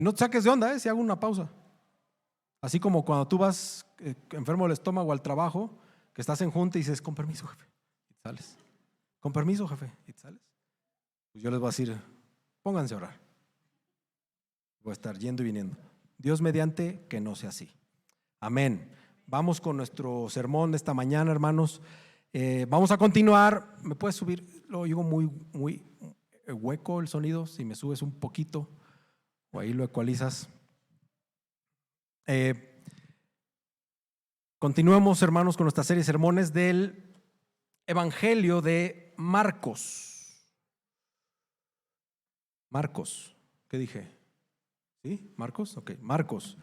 No te saques de onda, si hago una pausa. Así como cuando tú vas enfermo del estómago al trabajo, que estás en junta y dices, con permiso, jefe, y te sales. Con permiso, jefe, y te sales. Pues yo les voy a decir, pónganse a orar. Voy a estar yendo y viniendo. Dios mediante, que no sea así. Amén. Vamos con nuestro sermón de esta mañana, hermanos. Vamos a continuar. ¿Me puedes subir? Lo oigo muy hueco el sonido. Si me subes un poquito o ahí lo ecualizas. Continuemos, hermanos, con nuestra serie de sermones del Evangelio de Marcos. Marcos, ¿qué dije? ¿Sí? ¿Marcos? Ok, Marcos.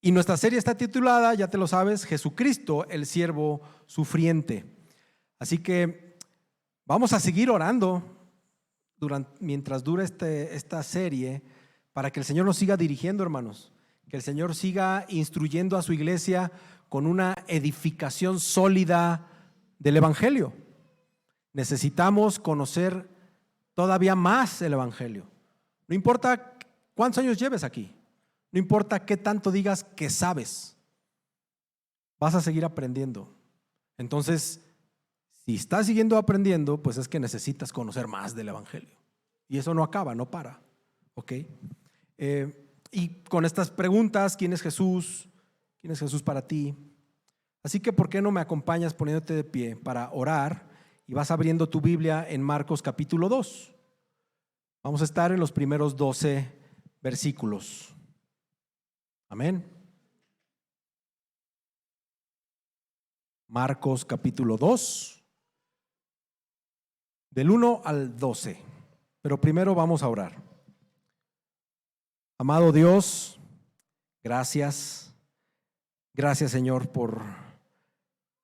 Y nuestra serie está titulada, ya te lo sabes, Jesucristo, el siervo sufriente. Así que vamos a seguir orando mientras dure esta serie, para que el Señor nos siga dirigiendo, hermanos. Que el Señor siga instruyendo a su iglesia con una edificación sólida del Evangelio. Necesitamos conocer todavía más el Evangelio. No importa cuántos años lleves aquí, no importa qué tanto digas que sabes, vas a seguir aprendiendo. Entonces, si estás siguiendo aprendiendo, pues es que necesitas conocer más del Evangelio. Y eso no acaba, no para. ¿Ok? Y con estas preguntas, ¿quién es Jesús? ¿Quién es Jesús para ti? Así que, ¿por qué no me acompañas poniéndote de pie para orar? Y vas abriendo tu Biblia en Marcos capítulo 2. Vamos a estar en los primeros 12 versículos. Amén. Marcos capítulo 2, del 1 al 12. Pero primero vamos a orar. Amado Dios, gracias. Gracias, Señor, por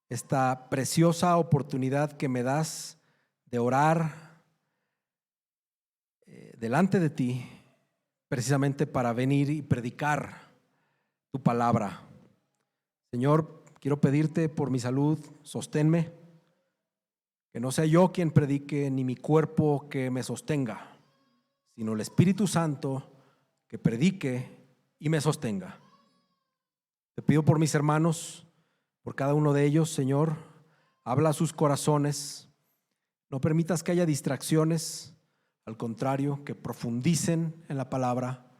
esta preciosa oportunidad que me das de orar delante de ti, precisamente para venir y predicar tu palabra. Señor, quiero pedirte por mi salud, sosténme, que no sea yo quien predique ni mi cuerpo que me sostenga, sino el Espíritu Santo que predique y me sostenga. Te pido por mis hermanos, por cada uno de ellos, Señor, habla a sus corazones, no permitas que haya distracciones, al contrario, que profundicen en la palabra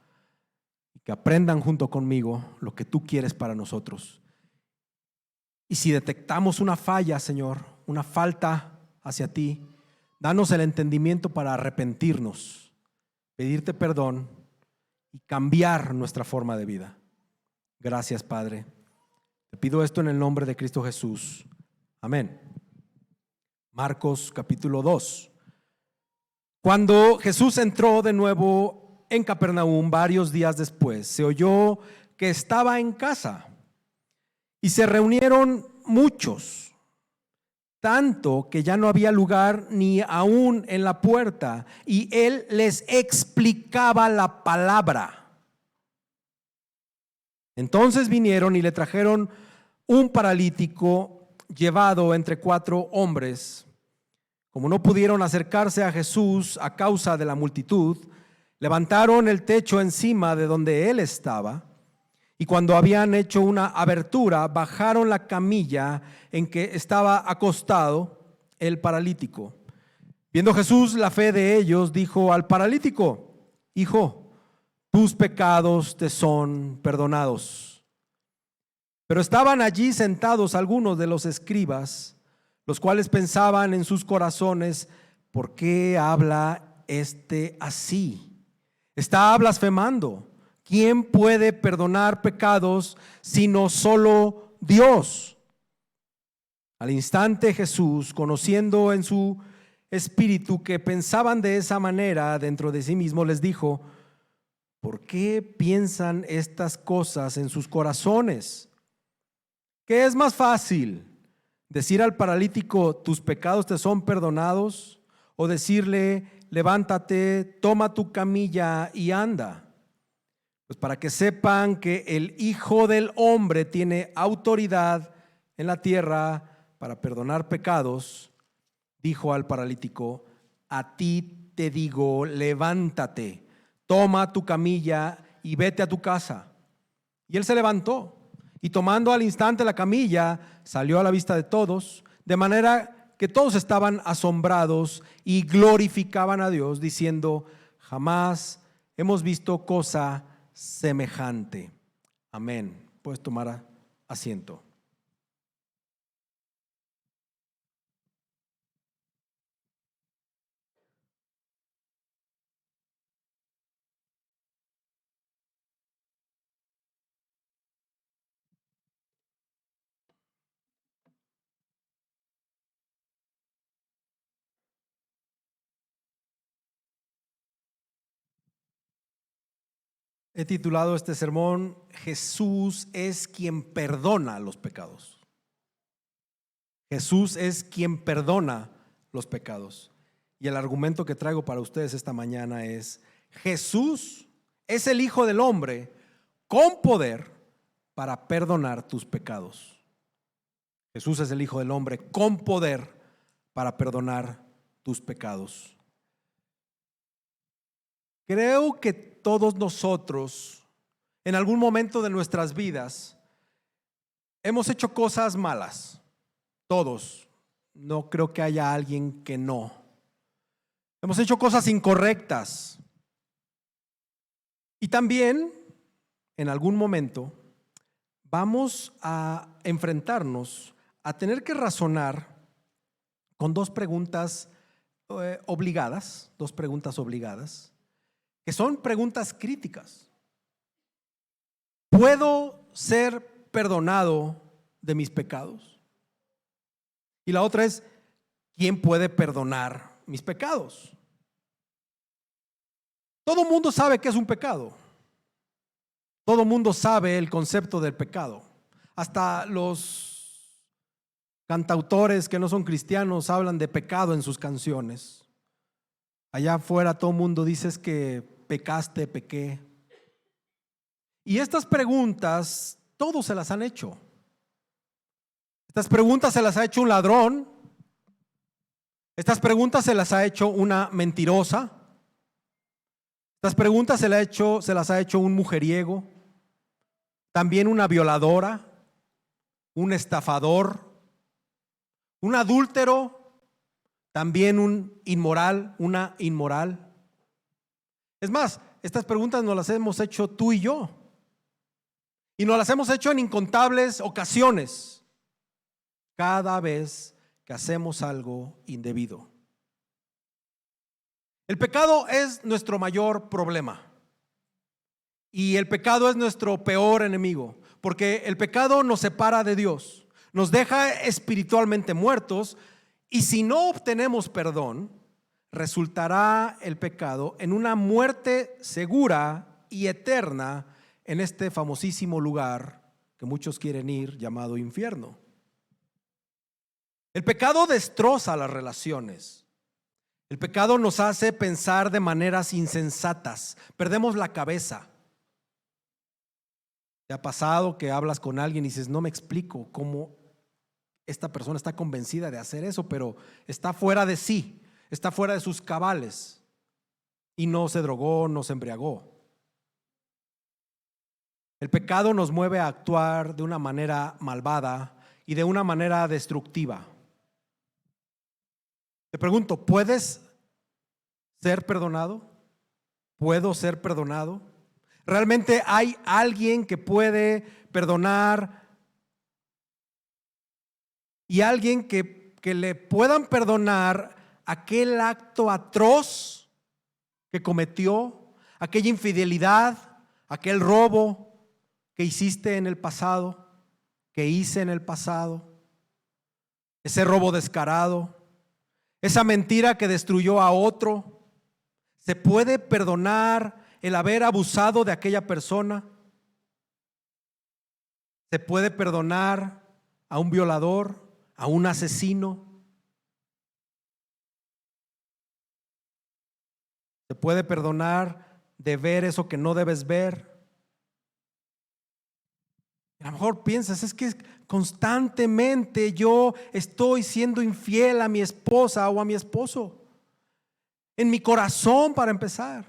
y que aprendan junto conmigo lo que tú quieres para nosotros. Y si detectamos una falla, Señor, una falta hacia ti, danos el entendimiento para arrepentirnos, pedirte perdón y cambiar nuestra forma de vida. Gracias, Padre. Te pido esto en el nombre de Cristo Jesús. Amén. Marcos capítulo 2. Cuando Jesús entró de nuevo en Capernaum varios días después, se oyó que estaba en casa y se reunieron muchos, tanto que ya no había lugar ni aún en la puerta, y él les explicaba la palabra. Entonces vinieron y le trajeron un paralítico llevado entre 4 hombres. Como no pudieron acercarse a Jesús a causa de la multitud, levantaron el techo encima de donde él estaba, y cuando habían hecho una abertura, bajaron la camilla en que estaba acostado el paralítico. Viendo Jesús la fe de ellos, dijo al paralítico: Hijo, tus pecados te son perdonados. Pero estaban allí sentados algunos de los escribas, los cuales pensaban en sus corazones: ¿por qué habla este así? Está blasfemando. ¿Quién puede perdonar pecados sino solo Dios? Al instante Jesús, conociendo en su espíritu que pensaban de esa manera dentro de sí mismo, les dijo: ¿por qué piensan estas cosas en sus corazones? ¿Qué es más fácil? ¿Decir al paralítico: tus pecados te son perdonados? ¿O decirle: levántate, toma tu camilla y anda? Pues para que sepan que el Hijo del Hombre tiene autoridad en la tierra para perdonar pecados, dijo al paralítico: a ti te digo, levántate, toma tu camilla y vete a tu casa. Y él se levantó y tomando al instante la camilla, salió a la vista de todos, de manera que todos estaban asombrados y glorificaban a Dios, diciendo: jamás hemos visto cosa semejante. Amén. Puedes tomar asiento. He titulado este sermón: Jesús es quien perdona los pecados. Jesús es quien perdona los pecados. Y el argumento que traigo para ustedes esta mañana es: Jesús es el Hijo del Hombre con poder para perdonar tus pecados. Jesús es el Hijo del Hombre con poder para perdonar tus pecados. Creo que todos nosotros, en algún momento de nuestras vidas, hemos hecho cosas malas. Todos. No creo que haya alguien que no. Hemos hecho cosas incorrectas. Y también, en algún momento, vamos a enfrentarnos a tener que razonar con dos preguntas obligadas, que son preguntas críticas. ¿Puedo ser perdonado de mis pecados? Y la otra es: ¿quién puede perdonar mis pecados? Todo mundo sabe qué es un pecado. Todo mundo sabe el concepto del pecado. Hasta los cantautores que no son cristianos hablan de pecado en sus canciones. Allá afuera todo el mundo dice: es que pecaste, pequé. Y estas preguntas todos se las han hecho. Estas preguntas se las ha hecho un ladrón. Estas preguntas se las ha hecho una mentirosa. Estas preguntas se las ha hecho un mujeriego, también una violadora, un estafador, un adúltero, también un inmoral, una inmoral. Es más, estas preguntas nos las hemos hecho tú y yo. Y nos las hemos hecho en incontables ocasiones, cada vez que hacemos algo indebido. El pecado es nuestro mayor problema. Y el pecado es nuestro peor enemigo, porque el pecado nos separa de Dios, nos deja espiritualmente muertos, y si no obtenemos perdón, resultará el pecado en una muerte segura y eterna en este famosísimo lugar que muchos quieren ir, llamado infierno. El pecado destroza las relaciones. El pecado nos hace pensar de maneras insensatas, perdemos la cabeza. ¿Te ha pasado que hablas con alguien y dices: no me explico cómo esta persona está convencida de hacer eso, pero está fuera de sí, está fuera de sus cabales y no se drogó, no se embriagó? El pecado nos mueve a actuar de una manera malvada y de una manera destructiva. Te pregunto: ¿puedes ser perdonado? ¿Puedo ser perdonado? ¿Realmente hay alguien que puede perdonar y alguien que le puedan perdonar aquel acto atroz que cometió, aquella infidelidad, aquel robo que hiciste en el pasado, que hice en el pasado, ese robo descarado, esa mentira que destruyó a otro? ¿Se puede perdonar el haber abusado de aquella persona? ¿Se puede perdonar a un violador, a un asesino? ¿Se puede perdonar de ver eso que no debes ver? A lo mejor piensas: es que constantemente yo estoy siendo infiel a mi esposa o a mi esposo. En mi corazón, para empezar.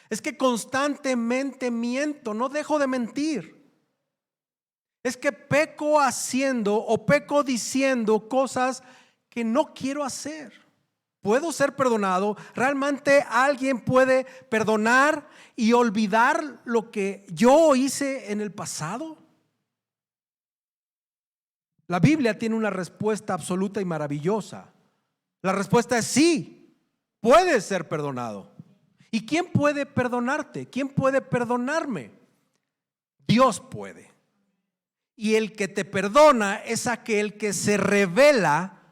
Es que constantemente miento, no dejo de mentir. Es que peco haciendo o peco diciendo cosas que no quiero hacer. ¿Puedo ser perdonado? ¿Realmente alguien puede perdonar y olvidar lo que yo hice en el pasado? La Biblia tiene una respuesta absoluta y maravillosa. La respuesta es sí, puedes ser perdonado. ¿Y quién puede perdonarte? ¿Quién puede perdonarme? Dios puede. Y el que te perdona es aquel que se revela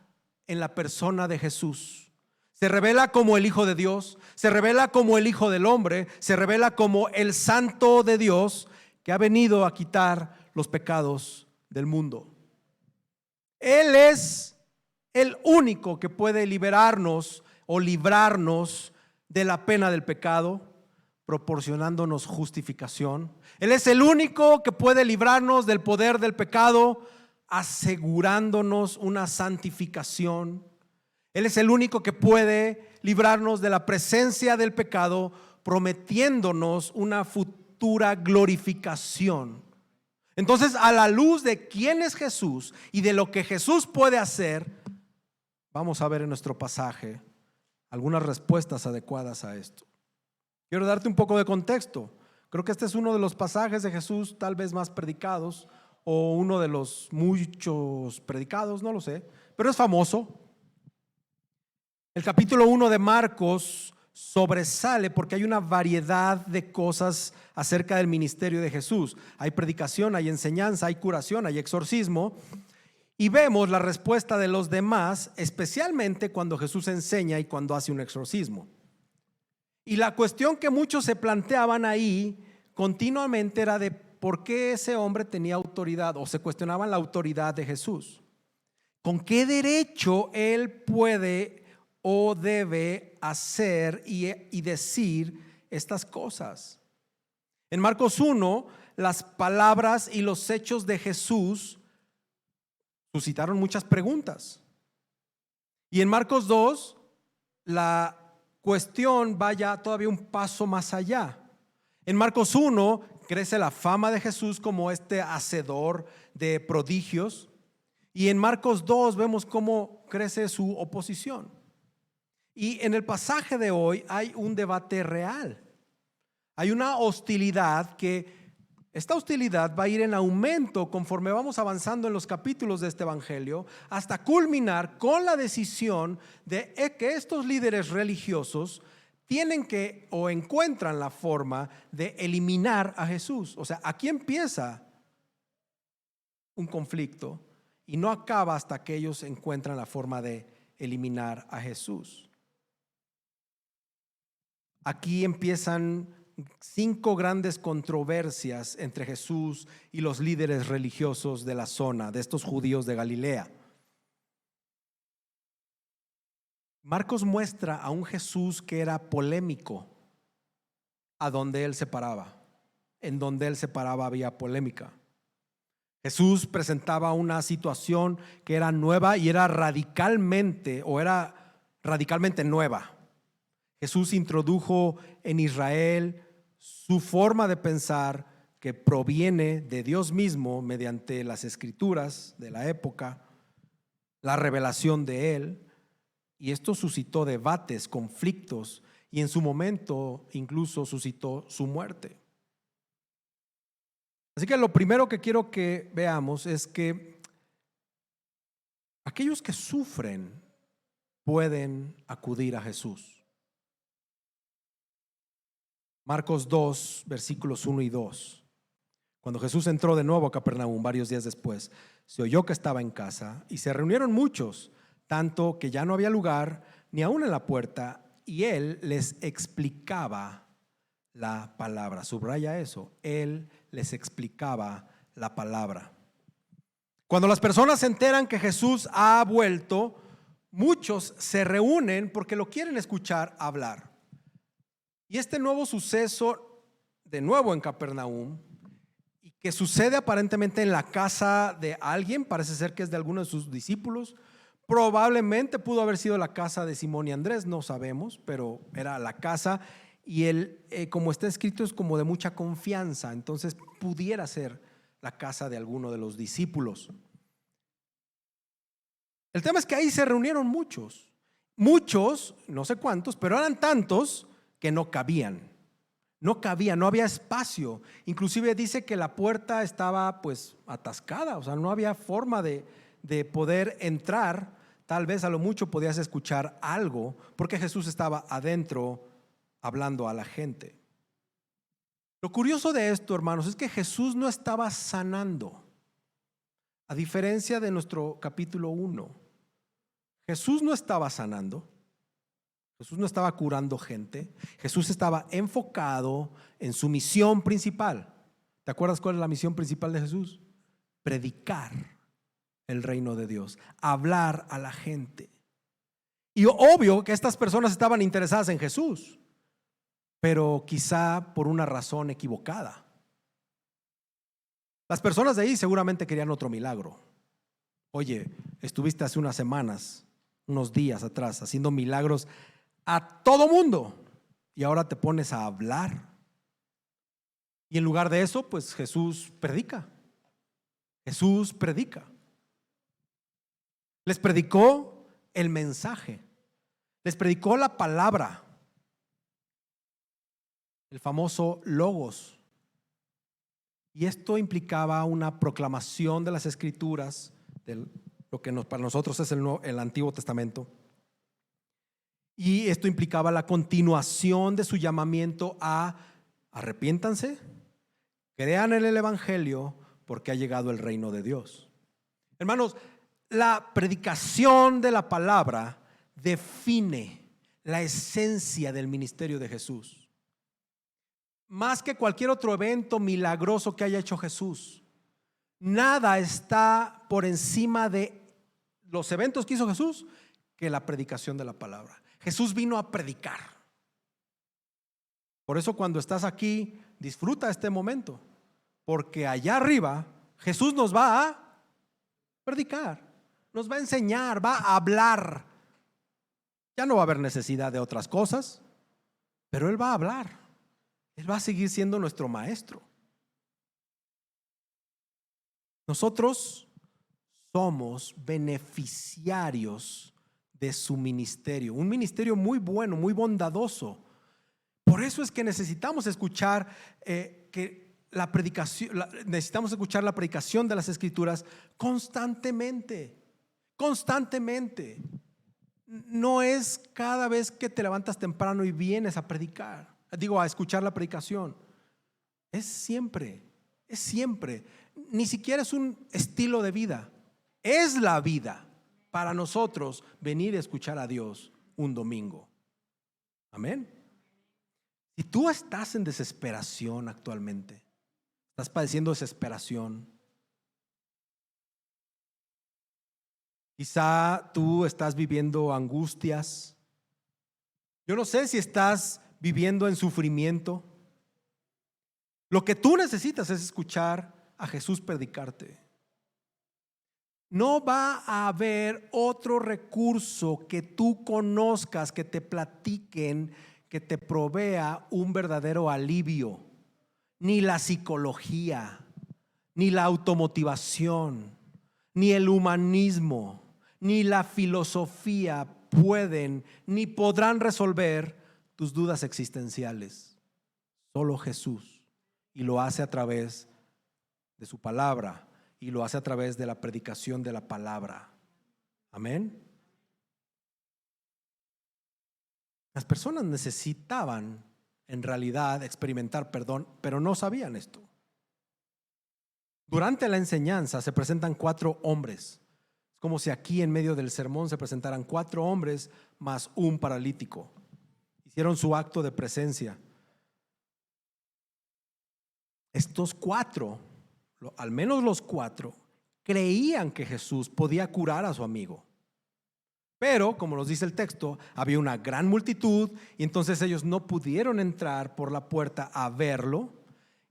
en la persona de Jesús. Se revela como el Hijo de Dios, se revela como el Hijo del Hombre, se revela como el Santo de Dios que ha venido a quitar los pecados del mundo. Él es el único que puede liberarnos o librarnos de la pena del pecado, proporcionándonos justificación. Él es el único que puede librarnos del poder del pecado, asegurándonos una santificación. Él es el único que puede librarnos de la presencia del pecado, prometiéndonos una futura glorificación. Entonces, a la luz de quién es Jesús y de lo que Jesús puede hacer, vamos a ver en nuestro pasaje algunas respuestas adecuadas a esto. Quiero darte un poco de contexto. Creo que este es uno de los pasajes de Jesús tal vez más predicados, o uno de los muchos predicados, no lo sé, pero es famoso. El capítulo 1 de Marcos sobresale porque hay una variedad de cosas acerca del ministerio de Jesús. Hay predicación, hay enseñanza, hay curación, hay exorcismo. Y vemos la respuesta de los demás, especialmente cuando Jesús enseña y cuando hace un exorcismo. Y la cuestión que muchos se planteaban ahí continuamente era de por qué ese hombre tenía autoridad, o se cuestionaban la autoridad de Jesús. ¿Con qué derecho él puede o debe hacer y decir estas cosas? En Marcos 1, las palabras y los hechos de Jesús suscitaron muchas preguntas. Y en Marcos 2, la cuestión vaya todavía un paso más allá. En Marcos 1 crece la fama de Jesús como este hacedor de prodigios. Y en Marcos 2 vemos cómo crece su oposición. Y en el pasaje de hoy hay un debate real. Hay una hostilidad que esta hostilidad va a ir en aumento conforme vamos avanzando en los capítulos de este evangelio, hasta culminar con la decisión de que estos líderes religiosos tienen que o encuentran la forma de eliminar a Jesús. O sea, aquí empieza un conflicto y no acaba hasta que ellos encuentran la forma de eliminar a Jesús. Aquí empiezan 5 grandes controversias entre Jesús y los líderes religiosos de la zona, de estos judíos de Galilea. Marcos muestra a un Jesús que era polémico a donde él se paraba. En donde él se paraba había polémica. Jesús presentaba una situación que era nueva y era radicalmente nueva. Jesús introdujo en Israel su forma de pensar que proviene de Dios mismo mediante las escrituras de la época, la revelación de Él, y esto suscitó debates, conflictos y en su momento incluso suscitó su muerte. Así que lo primero que quiero que veamos es que aquellos que sufren pueden acudir a Jesús. Marcos 2, versículos 1 y 2. Cuando Jesús entró de nuevo a Capernaum varios días después, se oyó que estaba en casa y se reunieron muchos, tanto que ya no había lugar ni aún en la puerta, y él les explicaba la palabra. Subraya eso, él les explicaba la palabra. Cuando las personas se enteran que Jesús ha vuelto, muchos se reúnen porque lo quieren escuchar hablar. Y este nuevo suceso, de nuevo en Capernaum, y que sucede aparentemente en la casa de alguien, parece ser que es de alguno de sus discípulos, probablemente pudo haber sido la casa de Simón y Andrés, no sabemos, pero era la casa. y como está escrito, es como de mucha confianza, entonces pudiera ser la casa de alguno de los discípulos. El tema es que ahí se reunieron muchos, no sé cuántos, pero eran tantos que no cabían. No cabía, no había espacio. Inclusive dice que la puerta estaba pues atascada, o sea, no había forma de poder entrar. Tal vez a lo mucho podías escuchar algo, porque Jesús estaba adentro hablando a la gente. Lo curioso de esto, hermanos, es que Jesús no estaba sanando. A diferencia de nuestro capítulo 1, Jesús no estaba sanando. Jesús no estaba curando gente. Jesús estaba enfocado en su misión principal. ¿Te acuerdas cuál es la misión principal de Jesús? Predicar el reino de Dios, hablar a la gente. Y obvio que estas personas estaban interesadas en Jesús, pero quizá por una razón equivocada. Las personas de ahí seguramente querían otro milagro. Oye, estuviste hace unas semanas, unos días atrás, haciendo milagros a todo mundo y ahora te pones a hablar. Y en lugar de eso, pues Jesús predica. Jesús predica. Les predicó el mensaje. Les predicó la palabra. El famoso logos. Y esto implicaba una proclamación de las escrituras, de lo que para nosotros es el Antiguo Testamento. Y esto implicaba la continuación de su llamamiento a arrepiéntanse, crean en el Evangelio, porque ha llegado el reino de Dios. Hermanos, la predicación de la palabra define la esencia del ministerio de Jesús. Más que cualquier otro evento milagroso que haya hecho Jesús, nada está por encima de los eventos que hizo Jesús que la predicación de la palabra. Jesús vino a predicar. Por eso cuando estás aquí, disfruta este momento, porque allá arriba Jesús nos va a predicar, nos va a enseñar, va a hablar. Ya no va a haber necesidad de otras cosas, pero Él va a hablar. Él va a seguir siendo nuestro maestro. Nosotros somos beneficiarios de su ministerio, un ministerio muy bueno, muy bondadoso. Por eso es que necesitamos escuchar necesitamos escuchar la predicación de las Escrituras constantemente. No es cada vez que te levantas temprano y vienes a predicar, a escuchar la predicación. Es siempre. Ni siquiera es un estilo de vida, es la vida para nosotros venir a escuchar a Dios un domingo. Amén. Si tú estás en desesperación actualmente, estás padeciendo desesperación, quizá tú estás viviendo angustias, yo no sé si estás viviendo en sufrimiento. Lo que tú necesitas es escuchar a Jesús predicarte. No va a haber otro recurso que tú conozcas, que te platiquen, que te provea un verdadero alivio. Ni la psicología, ni la automotivación, ni el humanismo, ni la filosofía pueden ni podrán resolver tus dudas existenciales. Solo Jesús. Y lo hace a través de su palabra, y lo hace a través de la predicación de la palabra. Amén. Las personas necesitaban en realidad experimentar perdón, pero no sabían esto. Durante la enseñanza se presentan 4 hombres. Es como si aquí en medio del sermón se presentaran 4 hombres más un paralítico. Hicieron su acto de presencia. Estos 4, al menos los 4, creían que Jesús podía curar a su amigo. Pero, como nos dice el texto, había una gran multitud y entonces ellos no pudieron entrar por la puerta a verlo,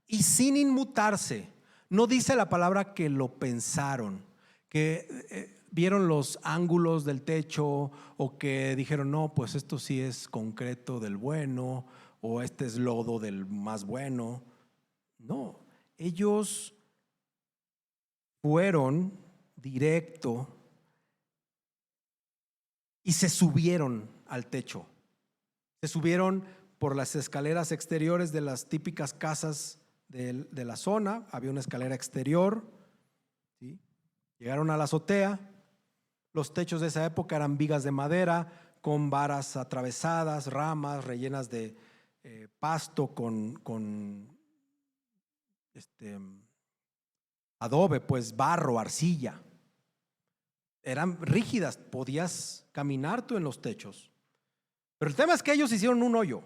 y sin inmutarse. No dice la palabra que lo pensaron, que vieron los ángulos del techo, o que dijeron no, pues esto sí es concreto del bueno, o este es lodo del más bueno. No, ellos fueron directo y se subieron al techo. Se subieron por las escaleras exteriores de las típicas casas de la zona. Había una escalera exterior, ¿sí? Llegaron a la azotea. Los techos de esa época eran vigas de madera con varas atravesadas, ramas rellenas de pasto con adobe, pues barro, arcilla. Eran rígidas, podías caminar tú en los techos. Pero el tema es que ellos hicieron un hoyo.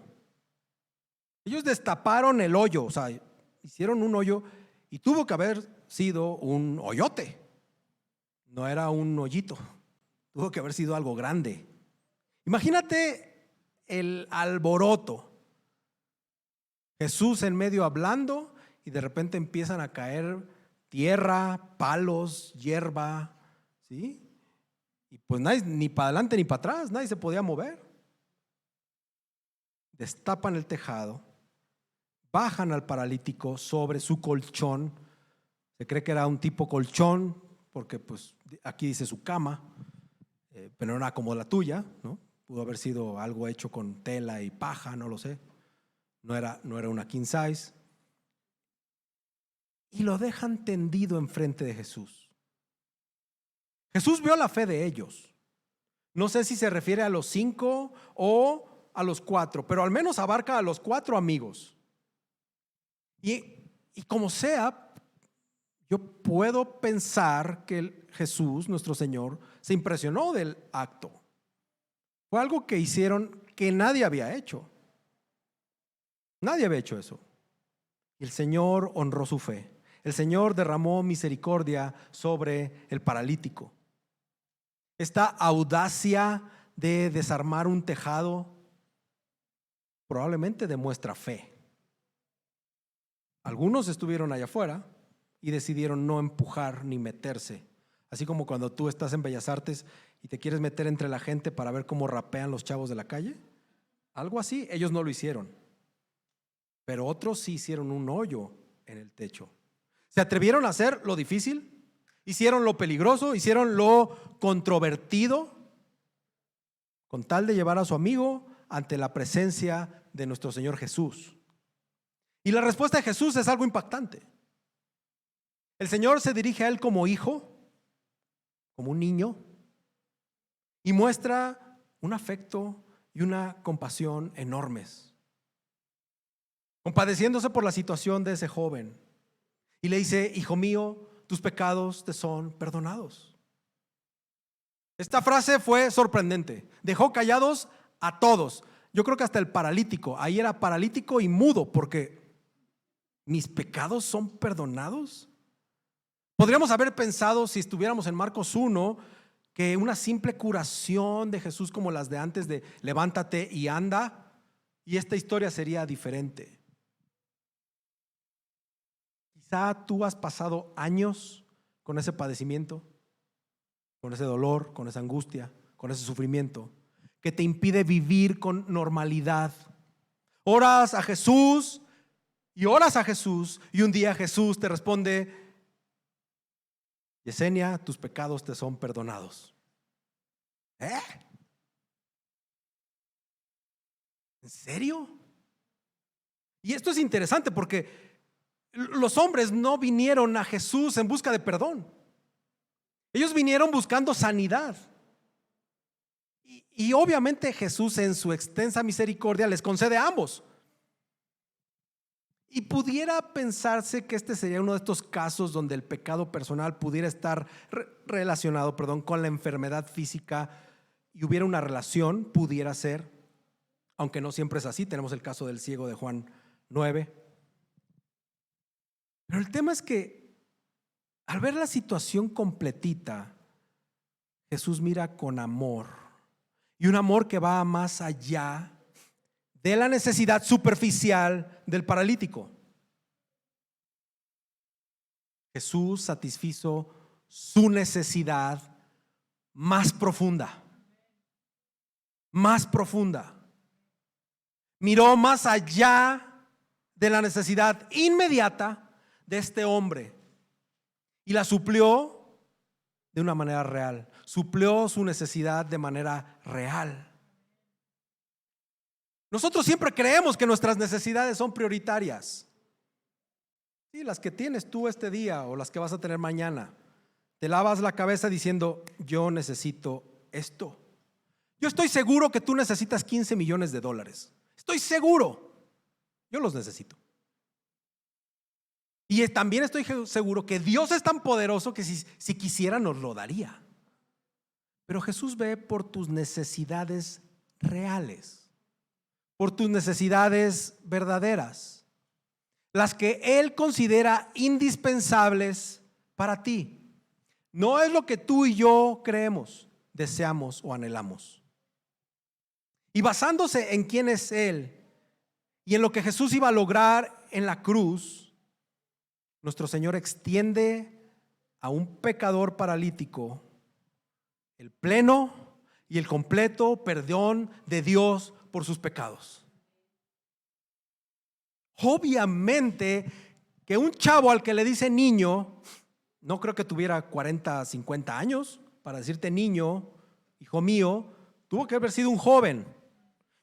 Ellos destaparon el hoyo, o sea, hicieron un hoyo y tuvo que haber sido un hoyote. No era un hoyito, tuvo que haber sido algo grande. Imagínate el alboroto. Jesús en medio hablando y de repente empiezan a caer tierra, palos, hierba, ¿sí? Y pues nadie, ni para adelante ni para atrás, nadie se podía mover. Destapan el tejado, bajan al paralítico sobre su colchón. Se cree que era un tipo colchón, porque pues aquí dice su cama, pero no era como la tuya, ¿no? Pudo haber sido algo hecho con tela y paja, no lo sé. No era una king size. Y lo dejan tendido enfrente de Jesús. Jesús vio la fe de ellos. No sé si se refiere a los 5 o a los 4, pero al menos abarca a los 4 amigos. Y como sea, yo puedo pensar que Jesús, nuestro Señor, se impresionó del acto. Fue algo que hicieron que nadie había hecho. Nadie había hecho eso. Y el Señor honró su fe. El Señor derramó misericordia sobre el paralítico. Esta audacia de desarmar un tejado probablemente demuestra fe. Algunos estuvieron allá afuera y decidieron no empujar ni meterse. Así como cuando tú estás en Bellas Artes y te quieres meter entre la gente para ver cómo rapean los chavos de la calle. Algo así, ellos no lo hicieron. Pero otros sí hicieron un hoyo en el techo. Se atrevieron a hacer lo difícil, hicieron lo peligroso, hicieron lo controvertido, con tal de llevar a su amigo ante la presencia de nuestro Señor Jesús. Y la respuesta de Jesús es algo impactante. El Señor se dirige a él como hijo, como un niño, y muestra un afecto y una compasión enormes, compadeciéndose por la situación de ese joven. Y le dice: hijo mío, tus pecados te son perdonados. Esta frase fue sorprendente. Dejó callados a todos. Yo creo que hasta el paralítico. Ahí era paralítico y mudo, porque ¿mis pecados son perdonados? Podríamos haber pensado, si estuviéramos en Marcos 1, que una simple curación de Jesús como las de antes, de levántate y anda, y esta historia sería diferente. Quizá tú has pasado años con ese padecimiento, con ese dolor, con esa angustia, con ese sufrimiento que te impide vivir con normalidad. Oras a Jesús y oras a Jesús, y un día Jesús te responde: Yesenia, tus pecados te son perdonados. ¿En serio? Y esto es interesante porque los hombres no vinieron a Jesús en busca de perdón. Ellos vinieron buscando sanidad. Y obviamente Jesús, en su extensa misericordia, les concede a ambos. Y pudiera pensarse que este sería uno de estos casos donde el pecado personal pudiera estar relacionado, con la enfermedad física y hubiera una relación, pudiera ser, aunque no siempre es así. Tenemos el caso del ciego de Juan 9. Pero el tema es que al ver la situación completita, Jesús mira con amor, y un amor que va más allá de la necesidad superficial del paralítico. Jesús satisfizo su necesidad más profunda. Más profunda. Miró más allá de la necesidad inmediata de este hombre y la suplió de una manera real. Suplió su necesidad de manera real. Nosotros siempre creemos que nuestras necesidades son prioritarias. Sí, las que tienes tú este día o las que vas a tener mañana. Te lavas la cabeza diciendo, yo necesito esto. Yo estoy seguro que tú necesitas 15 millones de dólares. Estoy seguro. Yo los necesito. Y también estoy seguro que Dios es tan poderoso que si quisiera nos lo daría. Pero Jesús ve por tus necesidades reales, por tus necesidades verdaderas, las que Él considera indispensables para ti. No es lo que tú y yo creemos, deseamos o anhelamos. Y basándose en quién es Él y en lo que Jesús iba a lograr en la cruz, nuestro Señor extiende a un pecador paralítico el pleno y el completo perdón de Dios por sus pecados. Obviamente que un chavo al que le dice niño, no creo que tuviera 40, 50 años para decirte niño, hijo mío, tuvo que haber sido un joven.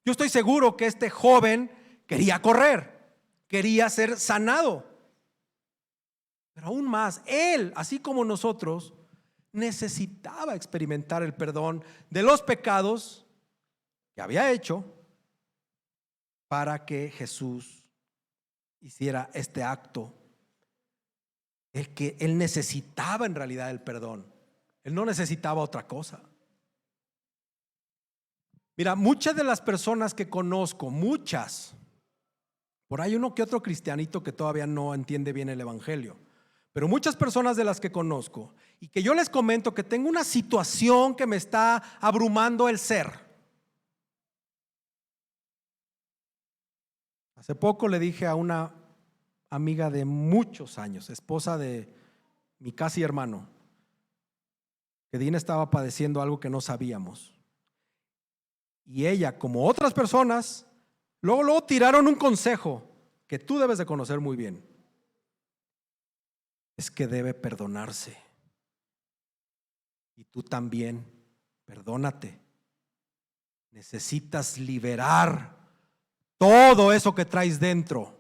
Yo estoy seguro que este joven quería correr, quería ser sanado. Pero aún más, él, así como nosotros, necesitaba experimentar el perdón de los pecados que había hecho para que Jesús hiciera este acto. El que él necesitaba en realidad el perdón. Él no necesitaba otra cosa. Mira, muchas de las personas que conozco, muchas, por ahí uno que otro cristianito que todavía no entiende bien el evangelio, pero muchas personas de las que conozco y que yo les comento que tengo una situación que me está abrumando el ser. Hace poco le dije a una amiga de muchos años, esposa de mi casi hermano, que Dina estaba padeciendo algo que no sabíamos. Y ella, como otras personas, luego tiraron un consejo que tú debes de conocer muy bien. Es que debe perdonarse. Y tú también, perdónate. Necesitas liberar todo eso que traes dentro.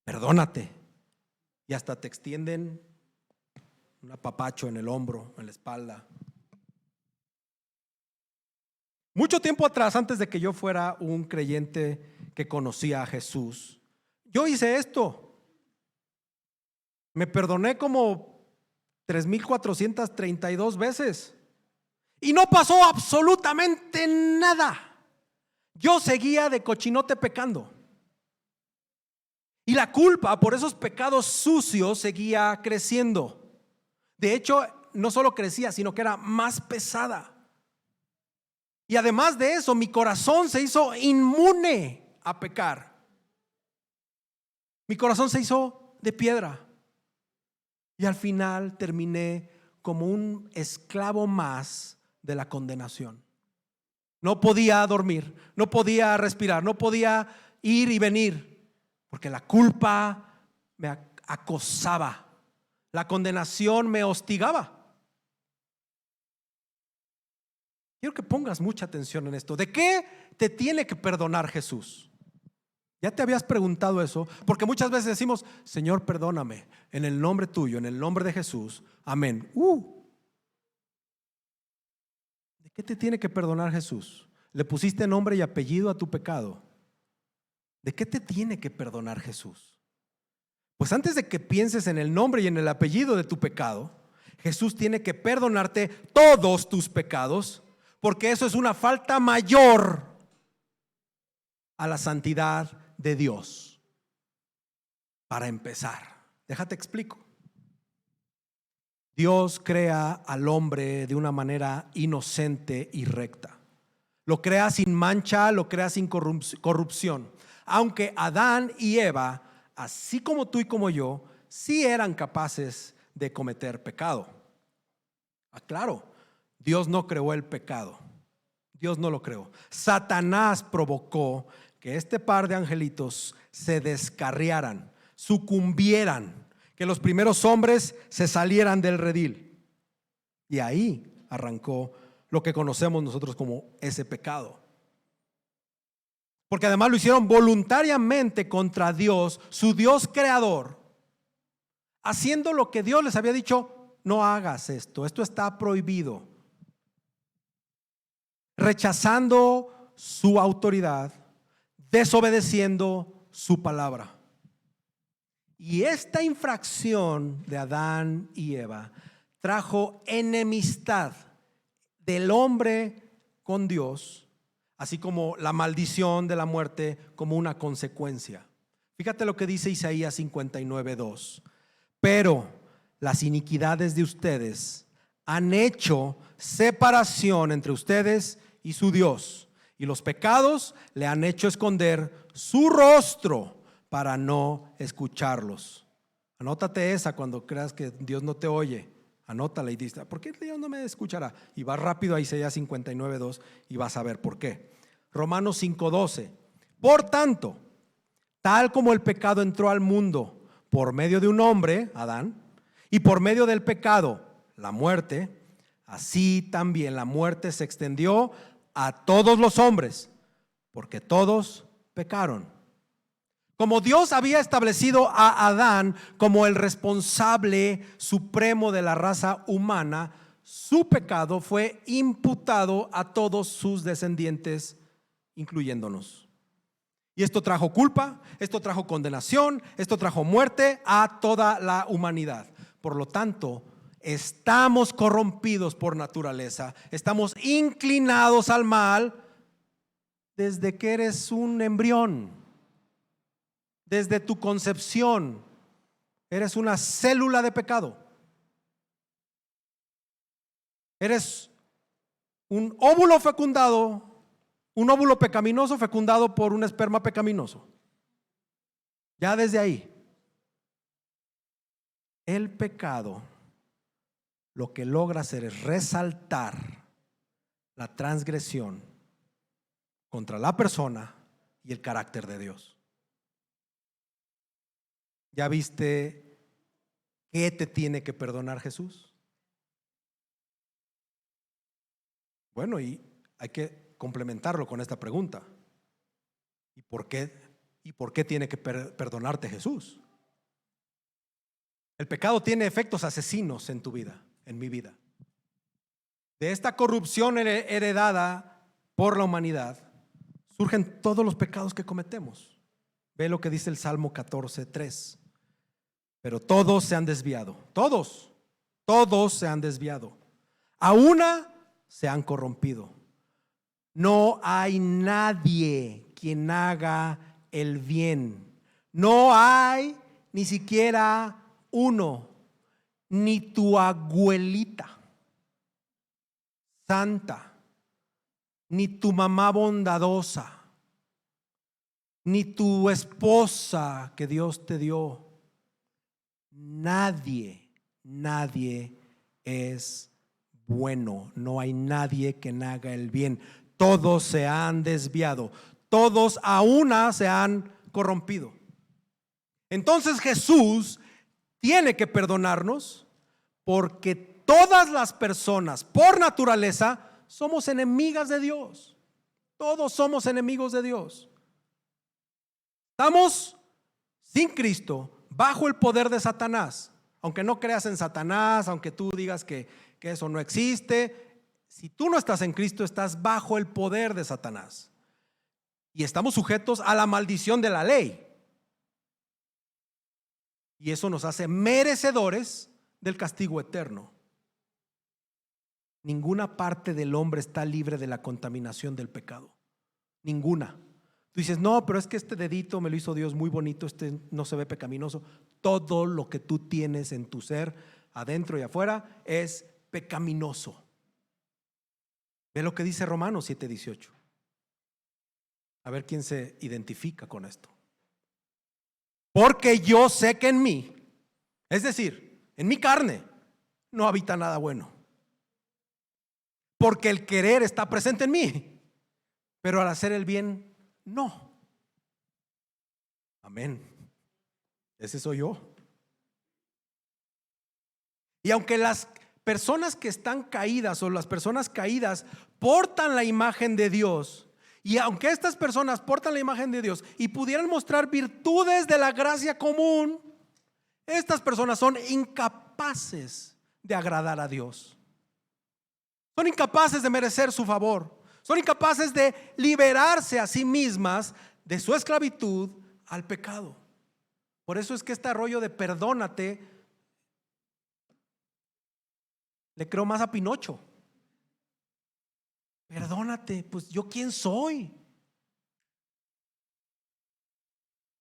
Perdónate. Y hasta te extienden un apapacho en el hombro, en la espalda. Mucho tiempo atrás, antes de que yo fuera un creyente que conocía a Jesús, yo hice esto. Me perdoné como 3,432 veces y no pasó absolutamente nada. Yo seguía de cochinote pecando y la culpa por esos pecados sucios seguía creciendo. De hecho, no solo crecía, sino que era más pesada. Y además de eso, mi corazón se hizo inmune a pecar. Mi corazón se hizo de piedra. Y al final terminé como un esclavo más de la condenación. No podía dormir, no podía respirar, no podía ir y venir, porque la culpa me acosaba, la condenación me hostigaba. Quiero que pongas mucha atención en esto. ¿De qué te tiene que perdonar Jesús? ¿Ya te habías preguntado eso? Porque muchas veces decimos, Señor, perdóname, en el nombre tuyo, en el nombre de Jesús, amén. ¿De qué te tiene que perdonar Jesús? ¿Le pusiste nombre y apellido a tu pecado? ¿De qué te tiene que perdonar Jesús? Pues antes de que pienses en el nombre y en el apellido de tu pecado, Jesús tiene que perdonarte todos tus pecados, porque eso es una falta mayor a la santidad de Dios. Para empezar, déjate explico. Dios crea al hombre de una manera inocente y recta. Lo crea sin mancha, lo crea sin corrupción. Aunque Adán y Eva, así como tú y como yo, sí eran capaces de cometer pecado. Claro, Dios no creó el pecado. Dios no lo creó. Satanás provocó que este par de angelitos se descarriaran, sucumbieran, que los primeros hombres se salieran del redil. Y ahí arrancó lo que conocemos nosotros como ese pecado. Porque además lo hicieron voluntariamente contra Dios, su Dios creador, haciendo lo que Dios les había dicho: no hagas esto, esto está prohibido. Rechazando su autoridad, desobedeciendo su palabra. Y esta infracción de Adán y Eva trajo enemistad del hombre con Dios, así como la maldición de la muerte como una consecuencia. Fíjate lo que dice Isaías 59:2. Pero las iniquidades de ustedes han hecho separación entre ustedes y su Dios, y los pecados le han hecho esconder su rostro para no escucharlos. Anótate esa cuando creas que Dios no te oye. Anótala y dice: ¿por qué Dios no me escuchará? Y vas rápido a Isaías 59:2 y vas a ver por qué. Romanos 5:12. Por tanto, tal como el pecado entró al mundo por medio de un hombre, Adán, y por medio del pecado, la muerte, así también la muerte se extendió a todos los hombres, porque todos pecaron. Como Dios había establecido a Adán como el responsable supremo de la raza humana, su pecado fue imputado a todos sus descendientes, incluyéndonos. Y esto trajo culpa, esto trajo condenación, esto trajo muerte a toda la humanidad. Por lo tanto, estamos corrompidos por naturaleza, estamos inclinados al mal desde que eres un embrión, desde tu concepción. Eres una célula de pecado. Eres un óvulo fecundado, un óvulo pecaminoso fecundado por un esperma pecaminoso. Ya desde ahí. El pecado lo que logra hacer es resaltar la transgresión contra la persona y el carácter de Dios. ¿Ya viste qué te tiene que perdonar Jesús? Bueno, y hay que complementarlo con esta pregunta: ¿y por qué tiene que perdonarte Jesús? El pecado tiene efectos asesinos en tu vida, en mi vida. De esta corrupción heredada por la humanidad surgen todos los pecados que cometemos. Ve lo que dice el Salmo 14:3. Pero todos se han desviado, todos se han desviado. A una se han corrompido. No hay nadie quien haga el bien. No hay ni siquiera uno, ni tu abuelita santa, ni tu mamá bondadosa, ni tu esposa que Dios te dio. Nadie es bueno. No hay nadie que haga el bien. Todos se han desviado, todos a una se han corrompido. Entonces Jesús tiene que perdonarnos, porque todas las personas por naturaleza somos enemigas de Dios. Todos somos enemigos de Dios. Estamos sin Cristo, bajo el poder de Satanás. Aunque no creas en Satanás, aunque tú digas que eso no existe, si tú no estás en Cristo, estás bajo el poder de Satanás. Y estamos sujetos a la maldición de la ley. Y eso nos hace merecedores del castigo eterno. Ninguna parte del hombre está libre de la contaminación del pecado. Ninguna. Tú dices: no, pero es que este dedito me lo hizo Dios muy bonito, este no se ve pecaminoso. Todo lo que tú tienes en tu ser, adentro y afuera, es pecaminoso. Ve lo que dice Romanos 7:18. A ver quién se identifica con esto. Porque yo sé que en mí, es decir, en mi carne, no habita nada bueno. Porque el querer está presente en mí, pero al hacer el bien, no. Amén. Ese soy yo. Y aunque las personas que están caídas o las personas caídas portan la imagen de Dios, y aunque estas personas portan la imagen de Dios y pudieran mostrar virtudes de la gracia común, estas personas son incapaces de agradar a Dios. Son incapaces de merecer su favor. Son incapaces de liberarse a sí mismas de su esclavitud al pecado. Por eso es que este rollo de perdónate le creo más a Pinocho. Perdónate, pues yo quién soy.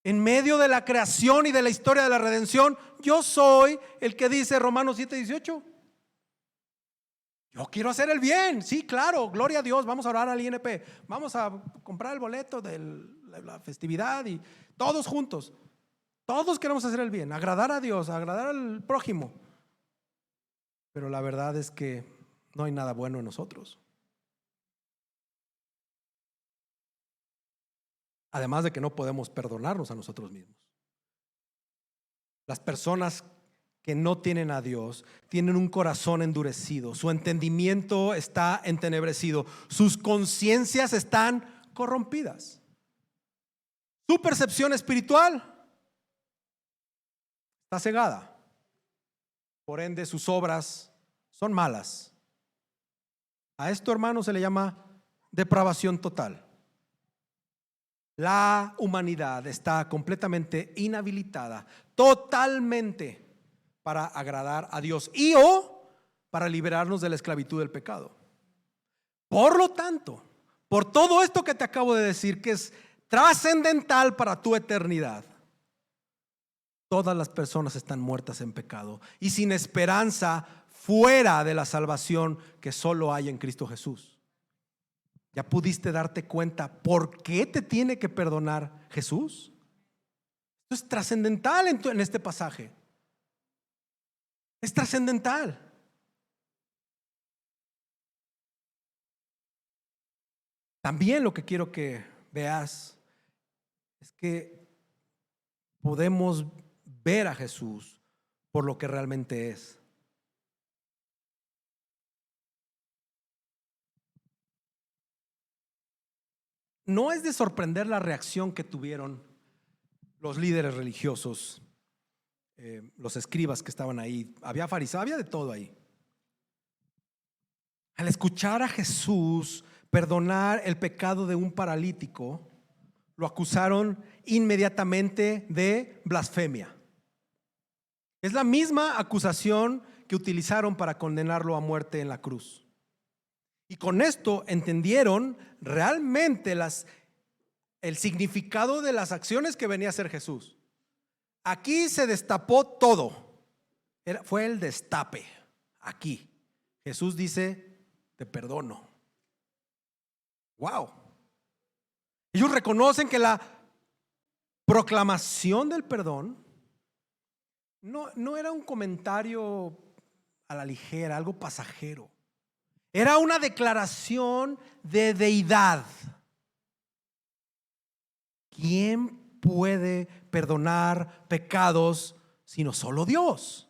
En medio de la creación y de la historia de la redención, yo soy el que dice Romanos 7:18. Yo quiero hacer el bien, sí, claro, gloria a Dios, vamos a orar al INP, vamos a comprar el boleto de la festividad y todos juntos, todos queremos hacer el bien, agradar a Dios, agradar al prójimo. Pero la verdad es que no hay nada bueno en nosotros. Además de que no podemos perdonarnos a nosotros mismos. Las personas que no tienen a Dios tienen un corazón endurecido, su entendimiento está entenebrecido, sus conciencias están corrompidas, su percepción espiritual está cegada, por ende sus obras son malas. A esto, hermano, se le llama depravación total. La humanidad está completamente inhabilitada, totalmente, para agradar a Dios y o para liberarnos de la esclavitud del pecado. Por lo tanto, por todo esto que te acabo de decir, que es trascendental para tu eternidad, todas las personas están muertas en pecado y sin esperanza fuera de la salvación que solo hay en Cristo Jesús. ¿Ya pudiste darte cuenta por qué te tiene que perdonar Jesús? Esto es trascendental en este pasaje. Es trascendental. También lo que quiero que veas es que podemos ver a Jesús por lo que realmente es. No es de sorprender la reacción que tuvieron los líderes religiosos, los escribas que estaban ahí. Había fariseos, había de todo ahí. Al escuchar a Jesús perdonar el pecado de un paralítico, lo acusaron inmediatamente de blasfemia. Es la misma acusación que utilizaron para condenarlo a muerte en la cruz. Y con esto entendieron realmente el significado de las acciones que venía a hacer Jesús. Aquí se destapó todo. Fue el destape. Aquí Jesús dice: te perdono. Wow. Ellos reconocen que la proclamación del perdón no era un comentario a la ligera, algo pasajero. Era una declaración de deidad. ¿Quién puede perdonar pecados sino solo Dios?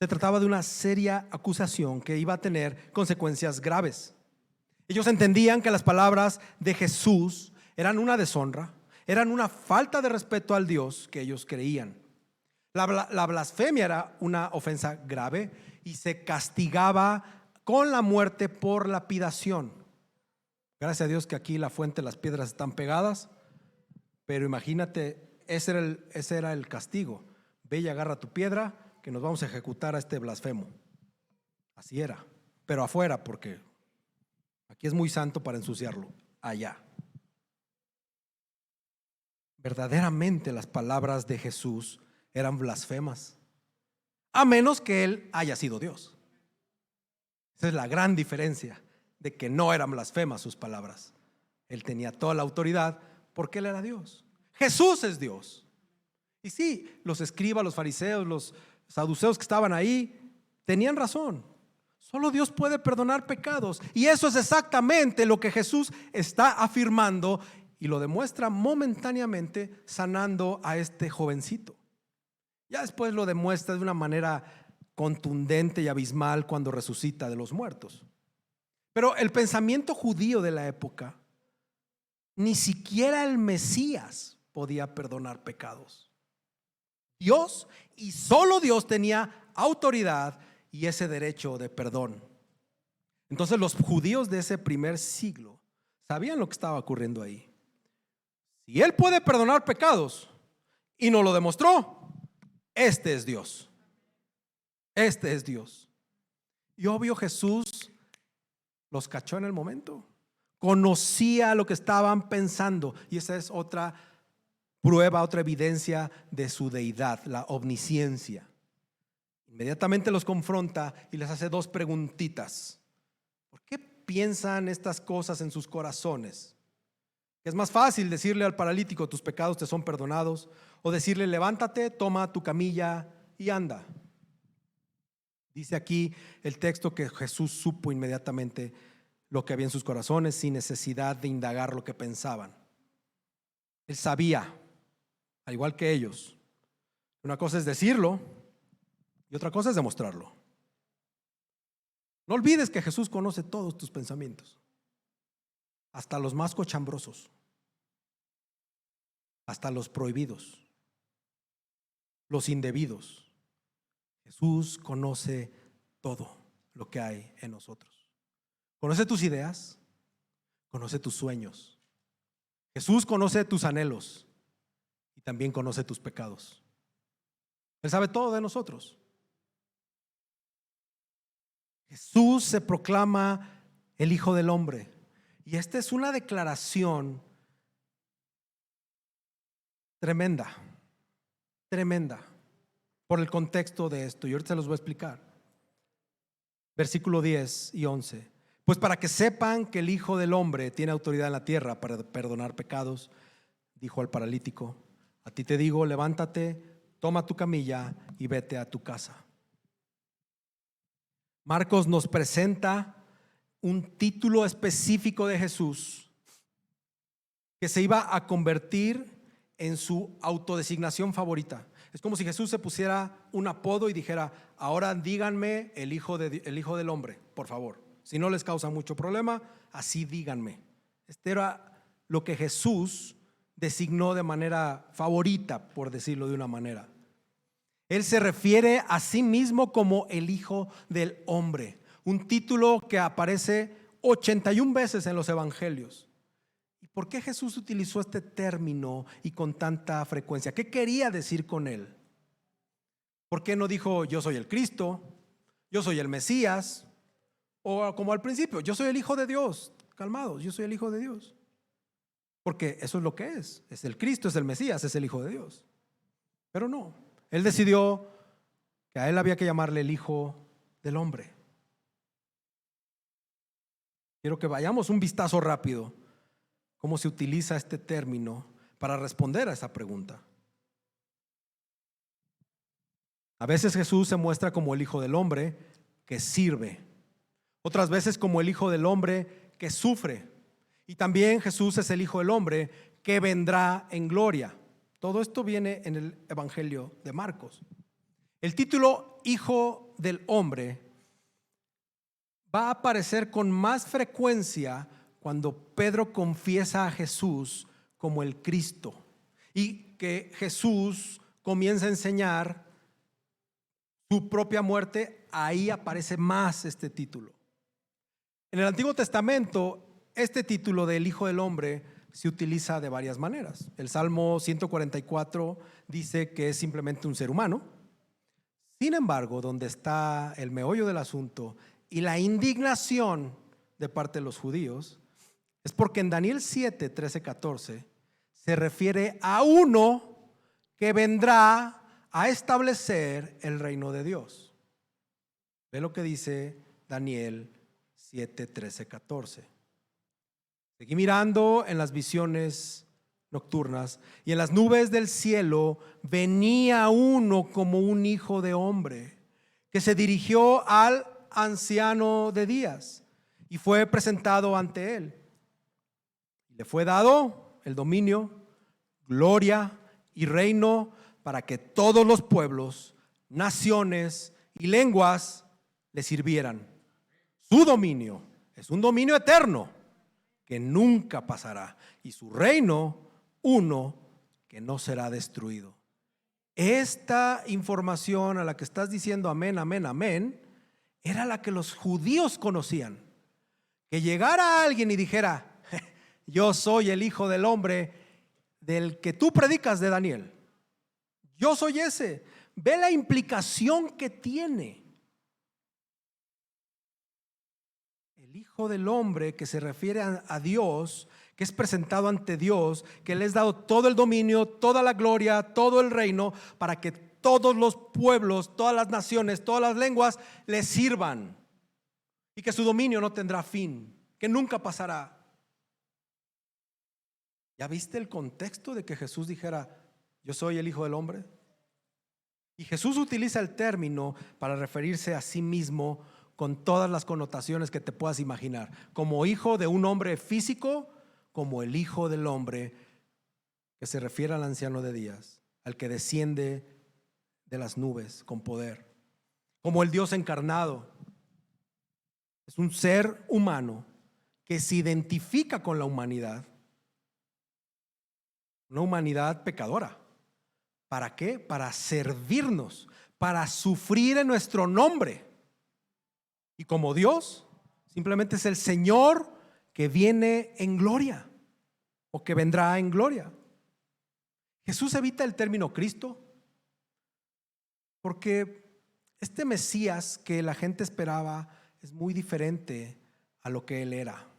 Se trataba de una seria acusación que iba a tener consecuencias graves. Ellos entendían que las palabras de Jesús eran una deshonra, eran una falta de respeto al Dios que ellos creían. La blasfemia era una ofensa grave y se castigaba con la muerte por lapidación. Gracias a Dios que aquí la fuente, las piedras están pegadas, pero imagínate, ese era el castigo. Ve y agarra tu piedra, que nos vamos a ejecutar a este blasfemo. Así era, pero afuera, porque aquí es muy santo para ensuciarlo. Allá. Verdaderamente las palabras de Jesús eran blasfemas, a menos que Él haya sido Dios. Esa es la gran diferencia, de que no eran blasfemas sus palabras. Él tenía toda la autoridad porque Él era Dios. Jesús es Dios. Y sí, los escribas, los fariseos, los saduceos que estaban ahí tenían razón. Solo Dios puede perdonar pecados, y eso es exactamente lo que Jesús está afirmando y lo demuestra momentáneamente sanando a este jovencito. Ya después lo demuestra de una manera contundente y abismal cuando resucita de los muertos. Pero el pensamiento judío de la época, ni siquiera el Mesías podía perdonar pecados. Dios y solo Dios tenía autoridad y ese derecho de perdón. Entonces los judíos de ese primer siglo sabían lo que estaba ocurriendo ahí. Si Él puede perdonar pecados y nos lo demostró, este es Dios. Este es Dios. Y obvio Jesús los cachó en el momento. Conocía lo que estaban pensando y esa es otra prueba, otra evidencia de su deidad, la omnisciencia. Inmediatamente los confronta y les hace dos preguntitas. ¿Por qué piensan estas cosas en sus corazones? Es más fácil decirle al paralítico, tus pecados te son perdonados, o decirle, levántate, toma tu camilla y anda. Dice aquí el texto que Jesús supo inmediatamente lo que había en sus corazones sin necesidad de indagar lo que pensaban. Él sabía, al igual que ellos. Una cosa es decirlo y otra cosa es demostrarlo. No olvides que Jesús conoce todos tus pensamientos, hasta los más cochambrosos, hasta los prohibidos, los indebidos. Jesús conoce todo lo que hay en nosotros. Conoce tus ideas, conoce tus sueños. Jesús conoce tus anhelos y también conoce tus pecados. Él sabe todo de nosotros. Jesús se proclama el Hijo del Hombre. Y esta es una declaración tremenda, tremenda, por el contexto de esto. Y ahorita se los voy a explicar. Versículo 10 y 11. Pues para que sepan que el Hijo del Hombre tiene autoridad en la tierra para perdonar pecados, dijo al paralítico, a ti te digo, levántate, toma tu camilla y vete a tu casa. Marcos nos presenta un título específico de Jesús que se iba a convertir en su autodesignación favorita. Es como si Jesús se pusiera un apodo y dijera, ahora díganme el hijo del hombre, por favor. Si no les causa mucho problema, así díganme. Este era lo que Jesús designó de manera favorita, por decirlo de una manera. Él se refiere a sí mismo como el Hijo del Hombre, un título que aparece 81 veces en los evangelios. ¿Y por qué Jesús utilizó este término y con tanta frecuencia? ¿Qué quería decir con él? ¿Por qué no dijo yo soy el Cristo, yo soy el Mesías? O como al principio, yo soy el Hijo de Dios. Calmados, yo soy el Hijo de Dios. Porque eso es lo que es el Cristo, es el Mesías, es el Hijo de Dios. Pero no, Él decidió que a Él había que llamarle el Hijo del Hombre. Quiero que vayamos un vistazo rápido cómo se utiliza este término para responder a esa pregunta. A veces Jesús se muestra como el Hijo del Hombre que sirve, otras veces como el Hijo del Hombre que sufre, y también Jesús es el Hijo del Hombre que vendrá en gloria. Todo esto viene en el Evangelio de Marcos. El título Hijo del Hombre va a aparecer con más frecuencia cuando Pedro confiesa a Jesús como el Cristo y que Jesús comienza a enseñar su propia muerte. Ahí aparece más este título. En el Antiguo Testamento, este título del Hijo del Hombre se utiliza de varias maneras. El Salmo 144 dice que es simplemente un ser humano. Sin embargo, donde está el meollo del asunto y la indignación de parte de los judíos es porque en Daniel 7, 13, 14 se refiere a uno que vendrá a establecer el reino de Dios. Ve lo que dice Daniel 7, 13, 14. Seguí mirando en las visiones nocturnas y en las nubes del cielo venía uno como un hijo de hombre que se dirigió al anciano de días y fue presentado ante él. Le fue dado el dominio, gloria y reino para que todos los pueblos, naciones y lenguas le sirvieran. Su dominio es un dominio eterno que nunca pasará, y su reino uno que no será destruido. Esta información a la que estás diciendo amén, amén, amén, era la que los judíos conocían. Que llegara alguien y dijera: yo soy el Hijo del Hombre del que tú predicas de Daniel. Yo soy ese. Ve la implicación que tiene. El Hijo del Hombre, que se refiere a Dios, que es presentado ante Dios, que le es dado todo el dominio, toda la gloria, todo el reino, para que todos los pueblos, todas las naciones, todas las lenguas le sirvan, y que su dominio no tendrá fin, que nunca pasará. ¿Ya viste el contexto de que Jesús dijera: yo soy el Hijo del Hombre? Y Jesús utiliza el término para referirse a sí mismo con todas las connotaciones que te puedas imaginar, como hijo de un hombre físico, como el Hijo del Hombre, que se refiere al anciano de días, al que desciende de las nubes con poder, como el Dios encarnado. Es un ser humano que se identifica con la humanidad, una humanidad pecadora. ¿Para qué? Para servirnos, para sufrir en nuestro nombre. Y como Dios, simplemente es el Señor que viene en gloria, o que vendrá en gloria. Jesús evita el término Cristo porque este Mesías que la gente esperaba es muy diferente a lo que él era.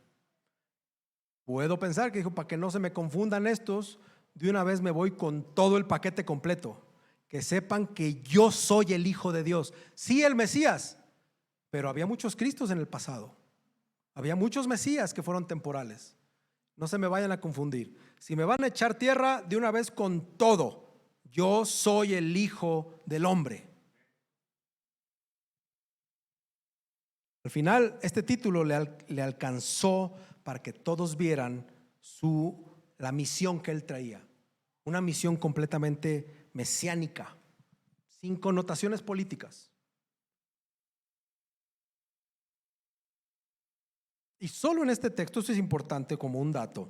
Puedo pensar que dijo: para que no se me confundan estos, de una vez me voy con todo el paquete completo, que sepan que yo soy el Hijo de Dios. Sí, el Mesías, pero había muchos Cristos en el pasado, había muchos Mesías que fueron temporales. No se me vayan a confundir. Si me van a echar tierra, de una vez con todo: yo soy el Hijo del Hombre. Al final, este título le alcanzó para que todos vieran la misión que él traía. Una misión completamente mesiánica, sin connotaciones políticas. Y solo en este texto, esto es importante como un dato,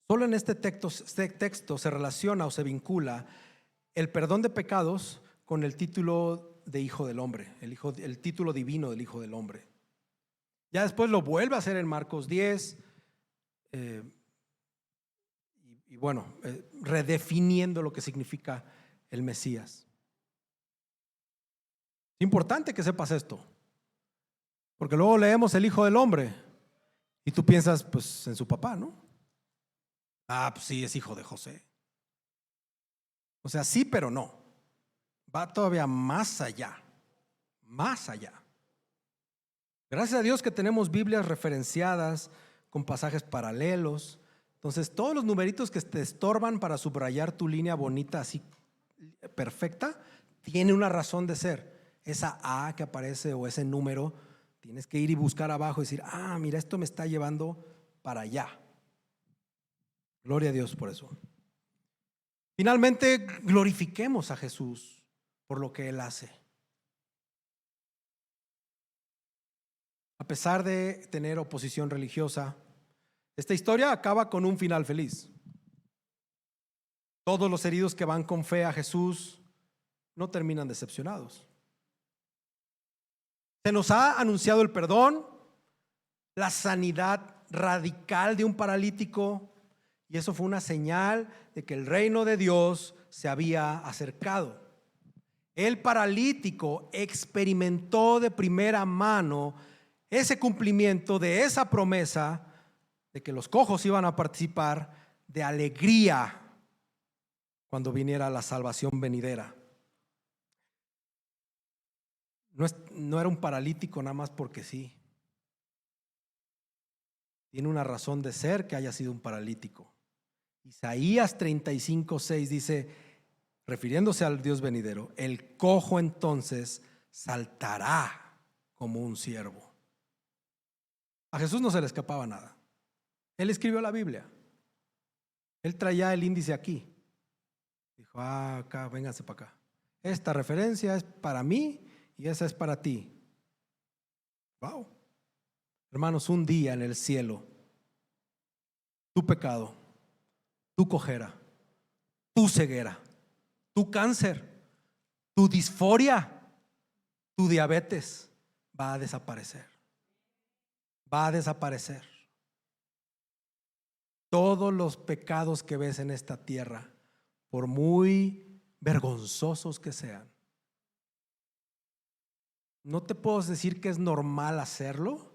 solo en este texto se relaciona o se vincula el perdón de pecados con el título de Hijo del Hombre, el título divino del Hijo del Hombre. Ya después lo vuelve a hacer en Marcos 10, redefiniendo lo que significa el Mesías. Es importante que sepas esto, porque luego leemos el Hijo del Hombre y tú piensas pues en su papá, ¿no? Pues sí, es hijo de José. O sea, sí, pero no. Va todavía más allá, más allá. Gracias a Dios que tenemos Biblias referenciadas con pasajes paralelos. Entonces, todos los numeritos que te estorban para subrayar tu línea bonita, así perfecta, tiene una razón de ser. Esa A que aparece o ese número, tienes que ir y buscar abajo y decir: mira, esto me está llevando para allá. Gloria a Dios por eso. Finalmente, glorifiquemos a Jesús por lo que Él hace. A pesar de tener oposición religiosa, esta historia acaba con un final feliz. Todos los heridos que van con fe a Jesús no terminan decepcionados. Se nos ha anunciado el perdón, la sanidad radical de un paralítico, y eso fue una señal de que el reino de Dios se había acercado. El paralítico experimentó de primera mano ese cumplimiento de esa promesa de que los cojos iban a participar de alegría cuando viniera la salvación venidera. No era un paralítico nada más porque sí. Tiene una razón de ser que haya sido un paralítico. Isaías 35:6 dice, refiriéndose al Dios venidero: el cojo entonces saltará como un ciervo. A Jesús no se le escapaba nada. Él escribió la Biblia. Él traía el índice aquí. Dijo, acá, vénganse para acá. Esta referencia es para mí y esa es para ti. Wow. Hermanos, un día en el cielo, tu pecado, tu cojera, tu ceguera, tu cáncer, tu disforia, tu diabetes va a desaparecer. Va a desaparecer. Todos los pecados que ves en esta tierra, por muy vergonzosos que sean, no te puedo decir que es normal hacerlo,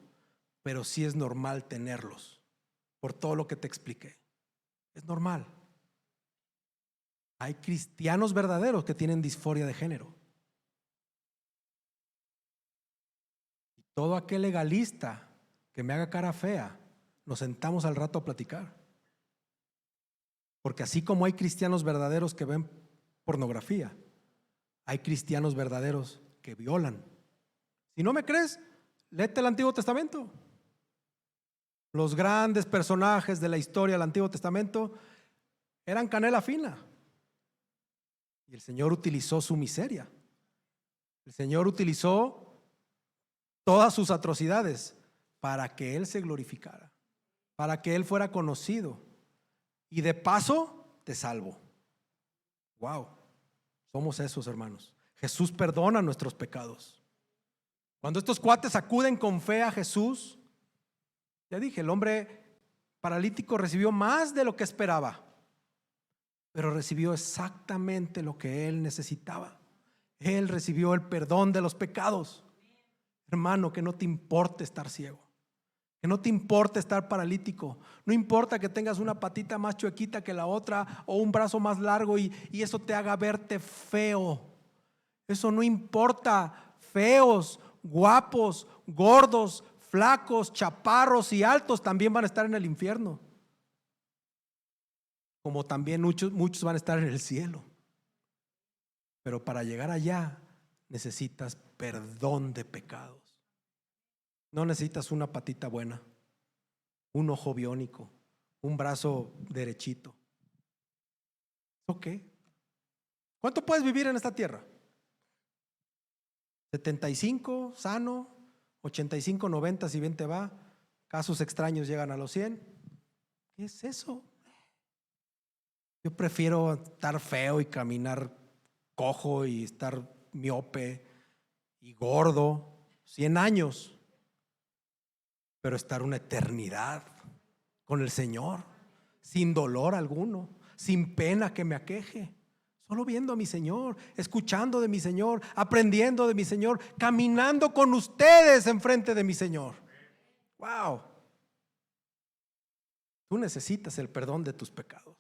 pero sí es normal tenerlos, por todo lo que te expliqué. Es normal. Hay cristianos verdaderos que tienen disforia de género. Y todo aquel legalista que me haga cara fea, nos sentamos al rato a platicar. Porque así como hay cristianos verdaderos que ven pornografía, hay cristianos verdaderos que violan. Si no me crees, léete el Antiguo Testamento. Los grandes personajes de la historia del Antiguo Testamento eran canela fina. Y el Señor utilizó su miseria. El Señor utilizó todas sus atrocidades para que Él se glorificara, para que Él fuera conocido. Y de paso, te salvo. Wow, somos esos, hermanos. Jesús perdona nuestros pecados. Cuando estos cuates acuden con fe a Jesús, ya dije, el hombre paralítico recibió más de lo que esperaba, pero recibió exactamente lo que él necesitaba. Él recibió el perdón de los pecados. Hermano, que no te importe estar ciego, que no te importe estar paralítico, no importa que tengas una patita más chuequita que la otra o un brazo más largo y eso te haga verte feo. Eso no importa. Feos, guapos, gordos, flacos, chaparros y altos también van a estar en el infierno, como también muchos van a estar en el cielo. Pero para llegar allá necesitas perdón de pecados. No necesitas una patita buena, un ojo biónico, un brazo derechito. ¿Ok? ¿Cuánto puedes vivir en esta tierra? 75, sano, 85, 90 si bien te va. Casos extraños llegan a los 100. ¿Qué es eso? Yo prefiero estar feo y caminar cojo y estar miope y gordo 100 años, pero estar una eternidad con el Señor, sin dolor alguno, sin pena que me aqueje, solo viendo a mi Señor, escuchando de mi Señor, aprendiendo de mi Señor, caminando con ustedes enfrente de mi Señor. Wow. Tú necesitas el perdón de tus pecados.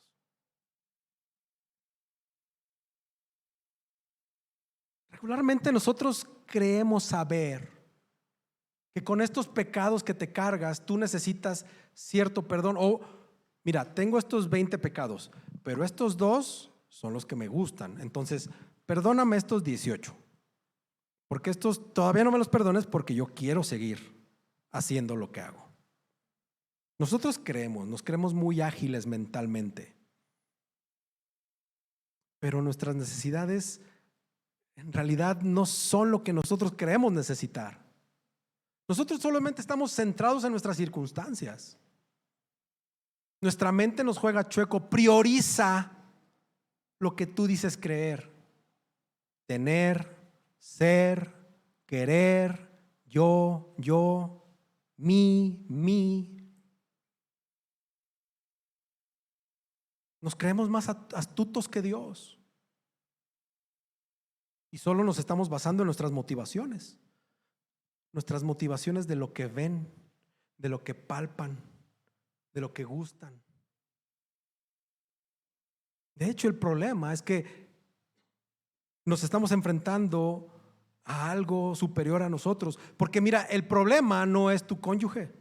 Regularmente nosotros creemos saber que con estos pecados que te cargas tú necesitas cierto perdón. O mira, tengo estos 20 pecados, pero estos 2 son los que me gustan. Entonces, perdóname estos 18, porque estos todavía no me los perdones porque yo quiero seguir haciendo lo que hago. Nosotros nos creemos muy ágiles mentalmente, pero nuestras necesidades en realidad no son lo que nosotros creemos necesitar. Nosotros solamente estamos centrados en nuestras circunstancias. Nuestra mente nos juega chueco, prioriza lo que tú dices creer, tener, ser, querer, yo, mí. Nos creemos más astutos que Dios y solo nos estamos basando en nuestras motivaciones de lo que ven, de lo que palpan, de lo que gustan. De hecho, el problema es que nos estamos enfrentando a algo superior a nosotros, porque mira, el problema no es tu cónyuge,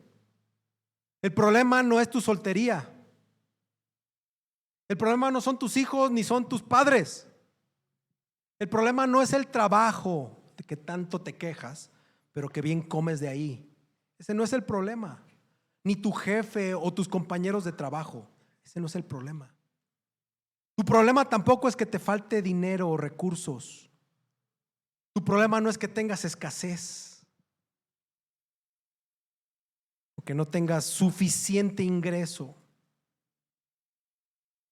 el problema no es tu soltería, el problema no son tus hijos ni son tus padres, el problema no es el trabajo de que tanto te quejas pero que bien comes de ahí. Ese no es el problema, ni tu jefe o tus compañeros de trabajo. Ese no es el problema. Tu problema tampoco es que te falte dinero o recursos. Tu problema no es que tengas escasez o que no tengas suficiente ingreso.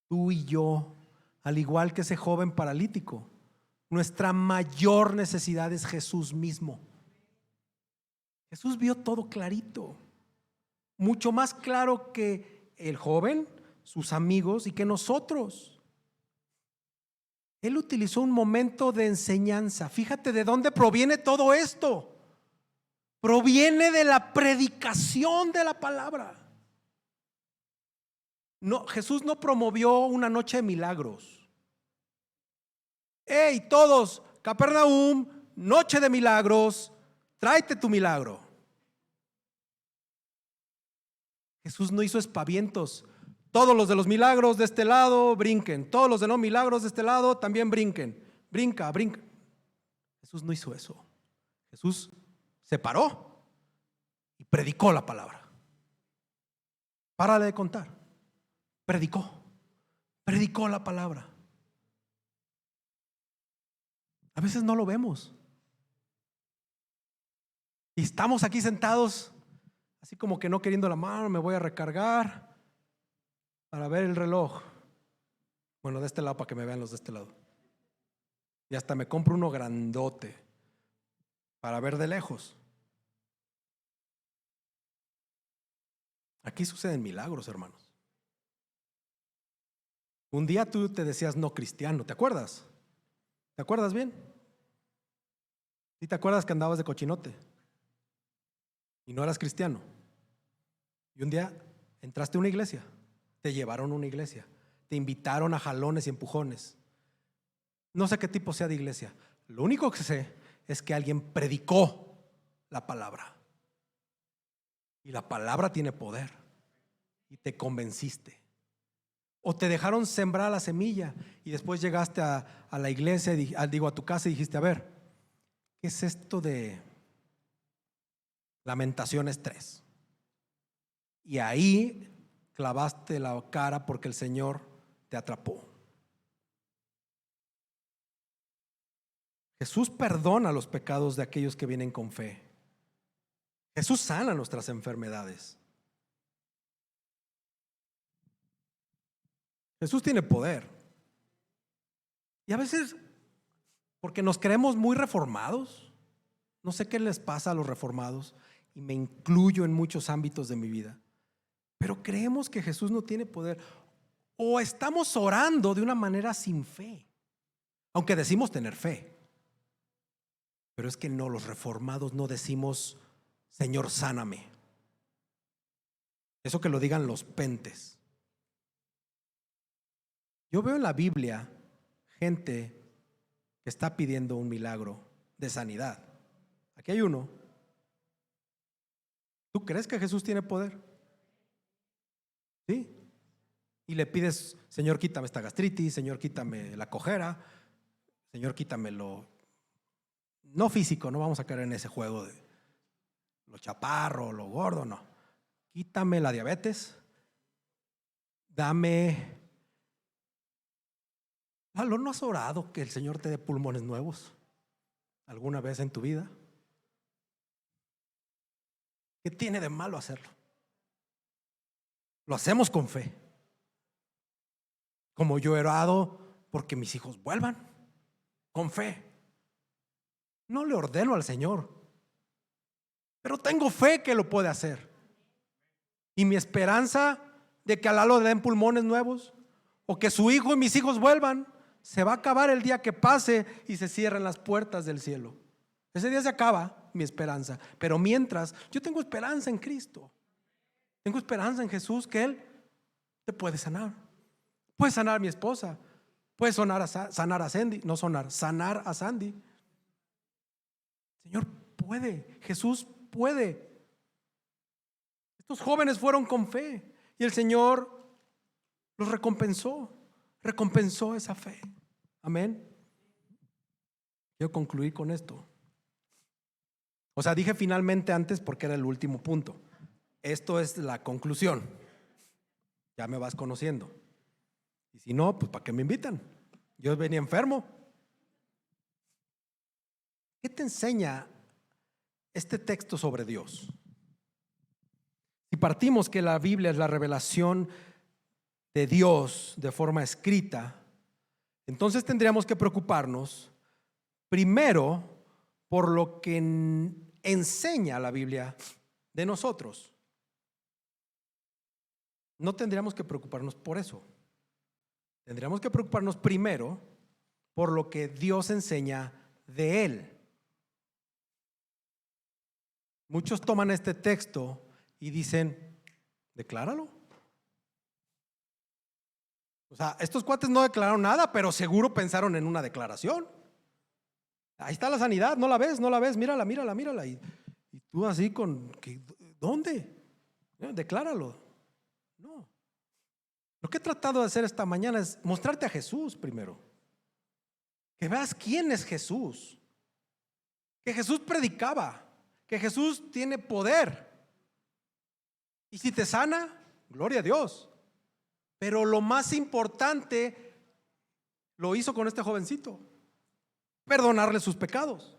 Tú y yo, al igual que ese joven paralítico, nuestra mayor necesidad es Jesús mismo. Jesús vio todo clarito, mucho más claro que el joven, sus amigos y que nosotros. Él utilizó un momento de enseñanza. Fíjate de dónde proviene todo esto. Proviene de la predicación de la palabra. No, Jesús no promovió una noche de milagros. ¡Hey, todos! Capernaum, noche de milagros, tráete tu milagro. Jesús no hizo espavientos. Todos los de los milagros de este lado brinquen, todos los de los milagros de este lado también brinquen. Brinca, brinca. Jesús no hizo eso. Jesús se paró y predicó la palabra. Párale de contar. Predicó la palabra. A veces no lo vemos y estamos aquí sentados así como que no queriendo la mano. Me voy a recargar para ver el reloj. Bueno, de este lado para que me vean los de este lado. Y hasta me compro uno grandote para ver de lejos. Aquí suceden milagros, hermanos. Un día tú te decías no cristiano, ¿te acuerdas? ¿Te acuerdas bien? ¿Sí te acuerdas que andabas de cochinote y no eras cristiano? Y un día entraste a una iglesia, te llevaron a una iglesia, te invitaron a jalones y empujones. No sé qué tipo sea de iglesia. Lo único que sé es que alguien predicó la palabra. Y la palabra tiene poder. Y te convenciste. O te dejaron sembrar la semilla y después llegaste a la iglesia, a tu casa y dijiste, a ver, ¿qué es esto de Lamentaciones 3? Y ahí clavaste la cara porque el Señor te atrapó. Jesús perdona los pecados de aquellos que vienen con fe. Jesús sana nuestras enfermedades. Jesús tiene poder. Y a veces, porque nos creemos muy reformados, no sé qué les pasa a los reformados, y me incluyo en muchos ámbitos de mi vida, pero creemos que Jesús no tiene poder, o estamos orando de una manera sin fe, aunque decimos tener fe. Pero es que no, los reformados no decimos, Señor, sáname. Eso que lo digan los pentes. Yo veo en la Biblia gente que está pidiendo un milagro de sanidad. Aquí hay uno. ¿Tú crees que Jesús tiene poder? Sí. Y le pides, Señor, quítame esta gastritis, Señor, quítame la cojera, Señor, quítame lo no físico, no vamos a caer en ese juego de lo chaparro, lo gordo, no. Quítame la diabetes, dame. ¿No has orado que el Señor te dé pulmones nuevos alguna vez en tu vida? ¿Qué tiene de malo hacerlo? Lo hacemos con fe. Como yo he orado porque mis hijos vuelvan, con fe. No le ordeno al Señor, pero tengo fe que lo puede hacer. Y mi esperanza de que a Lalo le den pulmones nuevos o que su hijo y mis hijos vuelvan se va a acabar el día que pase y se cierren las puertas del cielo. Ese día se acaba mi esperanza. Pero mientras, yo tengo esperanza en Cristo. Tengo esperanza en Jesús, que Él te puede sanar. Puede sanar a mi esposa. Puede sanar a Sandy. No sanar a Sandy. Señor puede. Jesús puede. Estos jóvenes fueron con fe y el Señor los recompensó. Recompensó esa fe. Amén. Quiero concluir con esto. O sea, dije finalmente antes porque era el último punto. Esto es la conclusión. Ya me vas conociendo. Y si no, pues ¿para qué me invitan? Yo venía enfermo. ¿Qué te enseña este texto sobre Dios? Si partimos que la Biblia es la revelación de Dios de forma escrita, entonces tendríamos que preocuparnos primero por lo que enseña la Biblia de nosotros. No tendríamos que preocuparnos por eso. Tendríamos que preocuparnos primero por lo que Dios enseña de Él. Muchos toman este texto y dicen, decláralo. O sea, estos cuates no declararon nada, pero seguro pensaron en una declaración. Ahí está la sanidad, no la ves, no la ves, mírala, mírala, mírala. Y tú así ¿dónde? Decláralo. No. Lo que he tratado de hacer esta mañana es mostrarte a Jesús primero. Que veas quién es Jesús. Que Jesús predicaba. Que Jesús tiene poder. Y si te sana, gloria a Dios. Pero lo más importante lo hizo con este jovencito: perdonarle sus pecados.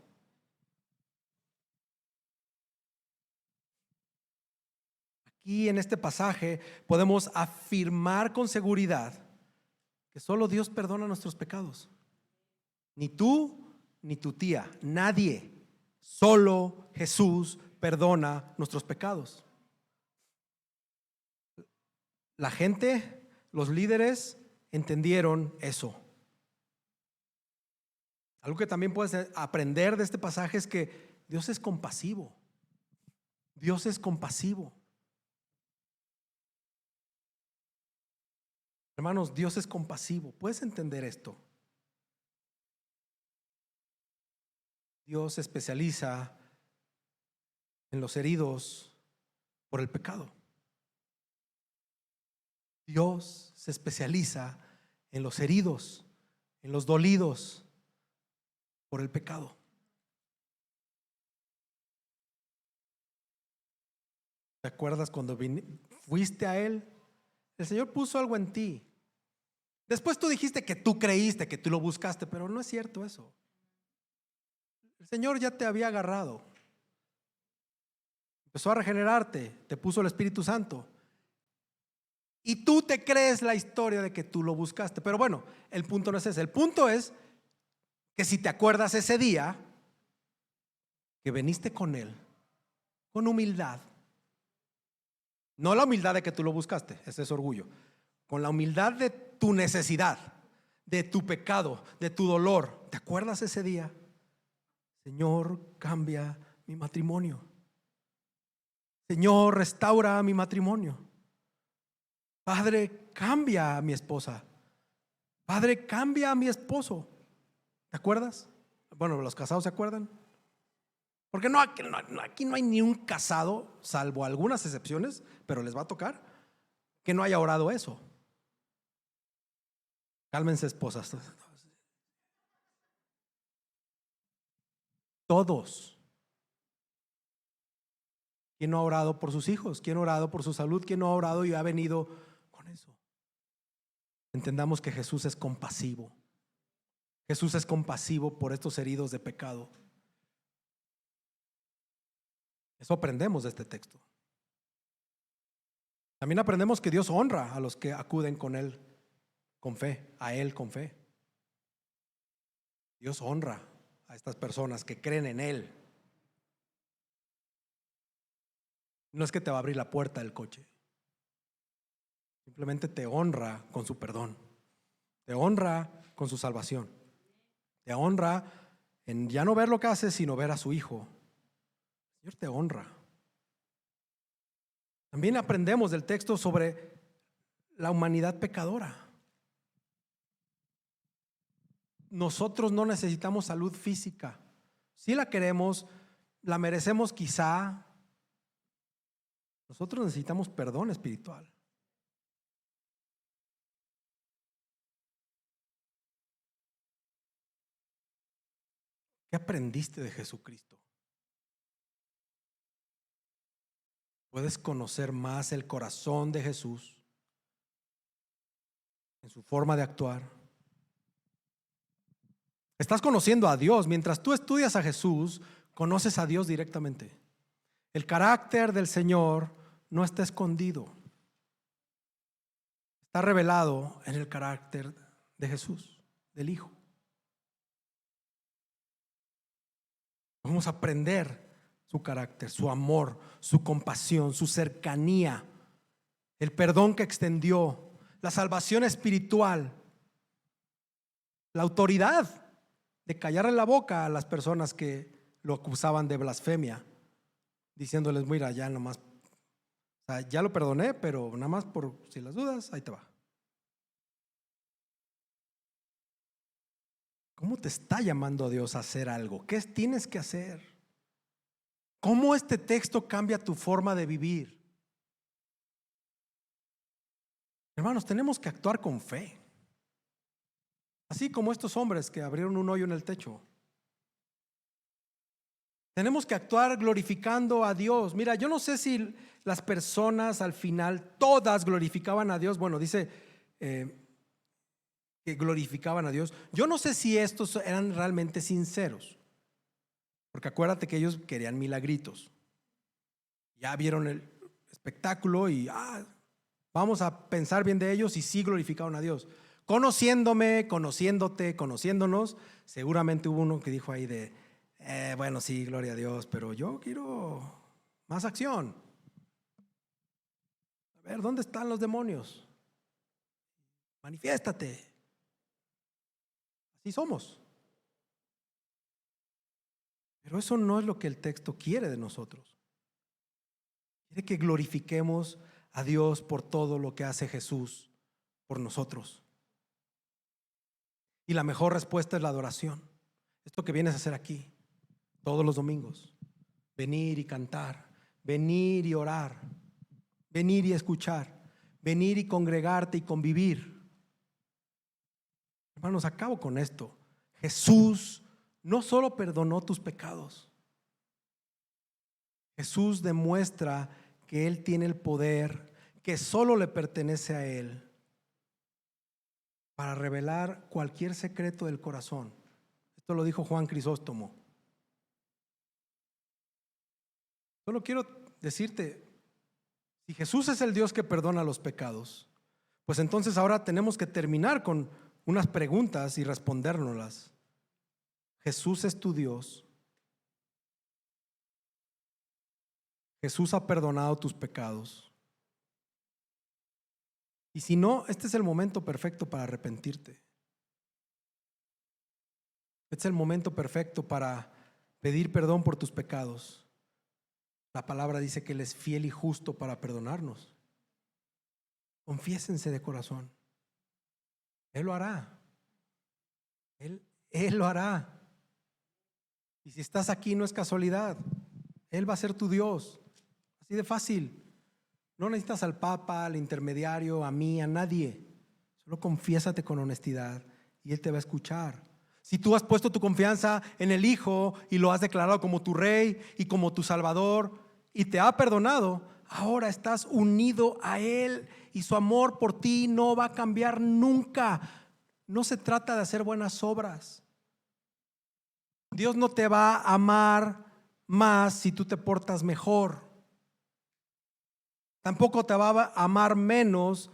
Aquí en este pasaje podemos afirmar con seguridad que solo Dios perdona nuestros pecados. Ni tú ni tu tía, nadie. Solo Jesús perdona nuestros pecados. La gente, los líderes, entendieron eso. Algo que también puedes aprender de este pasaje es que Dios es compasivo. Dios es compasivo. Hermanos, Dios es compasivo. ¿Puedes entender esto? Dios se especializa en los heridos por el pecado. Dios se especializa en los heridos, en los dolidos por el pecado. ¿Te acuerdas cuando fuiste a Él? El Señor puso algo en ti. Después tú dijiste que tú creíste, que tú lo buscaste, pero no es cierto eso. El Señor ya te había agarrado. Empezó a regenerarte, te puso el Espíritu Santo. Y tú te crees la historia de que tú lo buscaste. Pero bueno, el punto no es ese. El punto es que si te acuerdas ese día que viniste con Él, con humildad, no la humildad de que tú lo buscaste, ese es orgullo, con la humildad de tu necesidad, de tu pecado, de tu dolor. ¿Te acuerdas ese día? Señor, cambia mi matrimonio. Señor, restaura mi matrimonio. Padre, cambia a mi esposa. Padre, cambia a mi esposo. ¿Te acuerdas? Bueno, los casados se acuerdan. Porque aquí no hay ni un casado, salvo algunas excepciones, pero les va a tocar, que no haya orado eso. Cálmense, esposas. Todos. ¿Quién no ha orado por sus hijos? ¿Quién ha orado por su salud? ¿Quién no ha orado y ha venido con eso? Entendamos que Jesús es compasivo. Jesús es compasivo por estos heridos de pecado. Eso aprendemos de este texto. También aprendemos que Dios honra a los que acuden con Él con fe, a Él con fe. Dios honra a estas personas que creen en Él. No es que te va a abrir la puerta del coche. Simplemente te honra con su perdón. Te honra con su salvación. Te honra en ya no ver lo que hace, sino ver a su Hijo. El Señor te honra. También aprendemos del texto sobre la humanidad pecadora. Nosotros no necesitamos salud física. Si la queremos, la merecemos quizá. Nosotros necesitamos perdón espiritual. ¿Qué aprendiste de Jesucristo? Puedes conocer más el corazón de Jesús. en su forma de actuar. Estás conociendo a Dios. Mientras tú estudias a Jesús, conoces a Dios directamente. El carácter del Señor no está escondido. Está revelado en el carácter de Jesús, del Hijo. Vamos a aprender su carácter, su amor, su compasión, su cercanía, el perdón que extendió, la salvación espiritual, la autoridad de callarle la boca a las personas que lo acusaban de blasfemia, diciéndoles, mira, ya nomás, o sea, ya lo perdoné, pero nada más por si las dudas, ahí te va. ¿Cómo te está llamando Dios a hacer algo? ¿Qué tienes que hacer? ¿Cómo este texto cambia tu forma de vivir? Hermanos, tenemos que actuar con fe. Así como estos hombres que abrieron un hoyo en el techo. Tenemos que actuar glorificando a Dios. Mira, yo no sé si las personas al final todas glorificaban a Dios. Bueno, dice que glorificaban a Dios. Yo no sé si estos eran realmente sinceros, porque acuérdate que ellos querían milagritos. Ya vieron el espectáculo y vamos a pensar bien de ellos, y sí glorificaron a Dios. Conociéndome, conociéndote, conociéndonos, seguramente hubo uno que dijo ahí de bueno, sí, gloria a Dios, pero yo quiero más acción. A ver, ¿dónde están los demonios? Manifiéstate. Así somos. Pero eso no es lo que el texto quiere de nosotros. Quiere que glorifiquemos a Dios por todo lo que hace Jesús por nosotros. Y la mejor respuesta es la adoración. Esto que vienes a hacer aquí todos los domingos. Venir y cantar, venir y orar, venir y escuchar, venir y congregarte y convivir. Hermanos, acabo con esto. Jesús no solo perdonó tus pecados. Jesús demuestra que Él tiene el poder que solo le pertenece a Él para revelar cualquier secreto del corazón. Esto lo dijo Juan Crisóstomo. Solo quiero decirte, si Jesús es el Dios que perdona los pecados, pues entonces ahora tenemos que terminar con unas preguntas y respondérnoslas. ¿Jesús es tu Dios? ¿Jesús ha perdonado tus pecados? Y si no, este es el momento perfecto para arrepentirte. Este es el momento perfecto para pedir perdón por tus pecados. La palabra dice que Él es fiel y justo para perdonarnos. Confiésense de corazón. Él lo hará. Él lo hará. Y si estás aquí no es casualidad. Él va a ser tu Dios. Así de fácil. No necesitas al Papa, al intermediario, a mí, a nadie. Solo confiésate con honestidad y Él te va a escuchar. Si tú has puesto tu confianza en el Hijo y lo has declarado como tu Rey y como tu Salvador y te ha perdonado, ahora estás unido a Él y su amor por ti no va a cambiar nunca. No se trata de hacer buenas obras. Dios no te va a amar más si tú te portas mejor. Tampoco te va a amar menos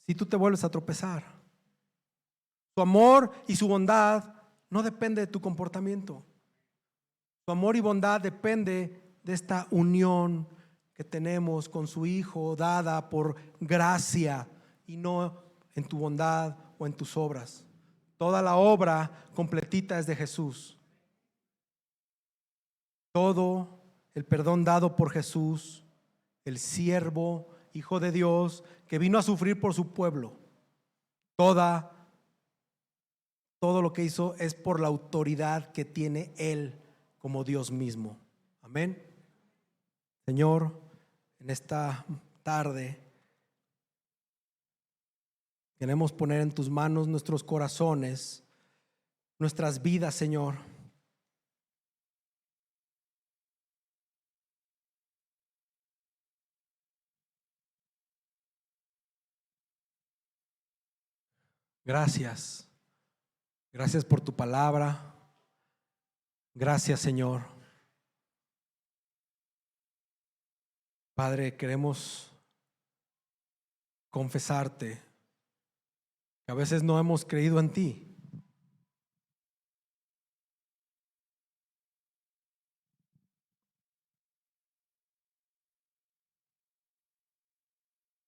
si tú te vuelves a tropezar. Su amor y su bondad no depende de tu comportamiento. Su amor y bondad depende de esta unión que tenemos con su Hijo, dada por gracia y no en tu bondad o en tus obras. Toda la obra completita es de Jesús. Todo el perdón dado por Jesús, el siervo, Hijo de Dios, que vino a sufrir por su pueblo. Todo lo que hizo es por la autoridad que tiene Él como Dios mismo. Amén. Señor, en esta tarde queremos poner en tus manos nuestros corazones, nuestras vidas, Señor. Gracias. Gracias por tu palabra. Gracias, Señor. Padre, queremos confesarte que a veces no hemos creído en ti.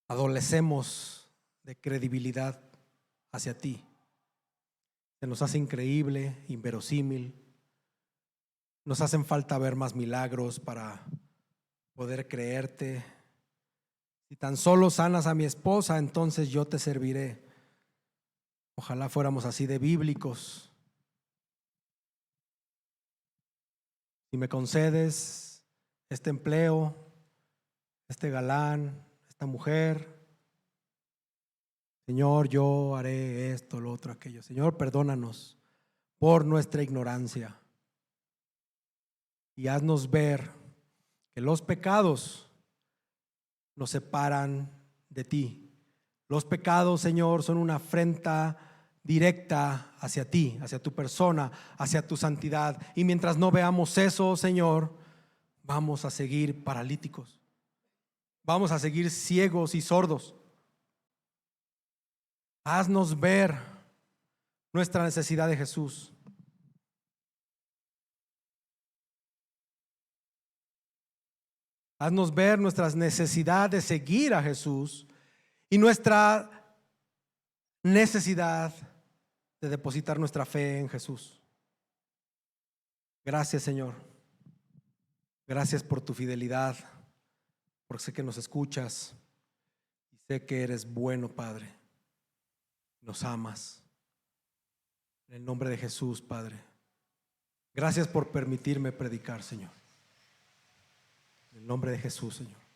Adolecemos de credibilidad hacia ti. Se nos hace increíble, inverosímil. Nos hacen falta ver más milagros para poder creerte. Si tan solo sanas a mi esposa, entonces yo te serviré. Ojalá fuéramos así de bíblicos. Si me concedes este empleo, este galán, esta mujer, Señor, yo haré esto, lo otro, aquello. Señor, perdónanos por nuestra ignorancia y haznos ver que los pecados nos separan de ti. Los pecados, Señor, son una afrenta directa hacia ti, hacia tu persona, hacia tu santidad. Y mientras no veamos eso, Señor, vamos a seguir paralíticos. Vamos a seguir ciegos y sordos. Haznos ver nuestra necesidad de Jesús. Haznos ver nuestra necesidad de seguir a Jesús y nuestra necesidad de depositar nuestra fe en Jesús. Gracias, Señor. Gracias por tu fidelidad, porque sé que nos escuchas y sé que eres bueno, Padre. Nos amas. En el nombre de Jesús, Padre. Gracias por permitirme predicar, Señor. En el nombre de Jesús, Señor.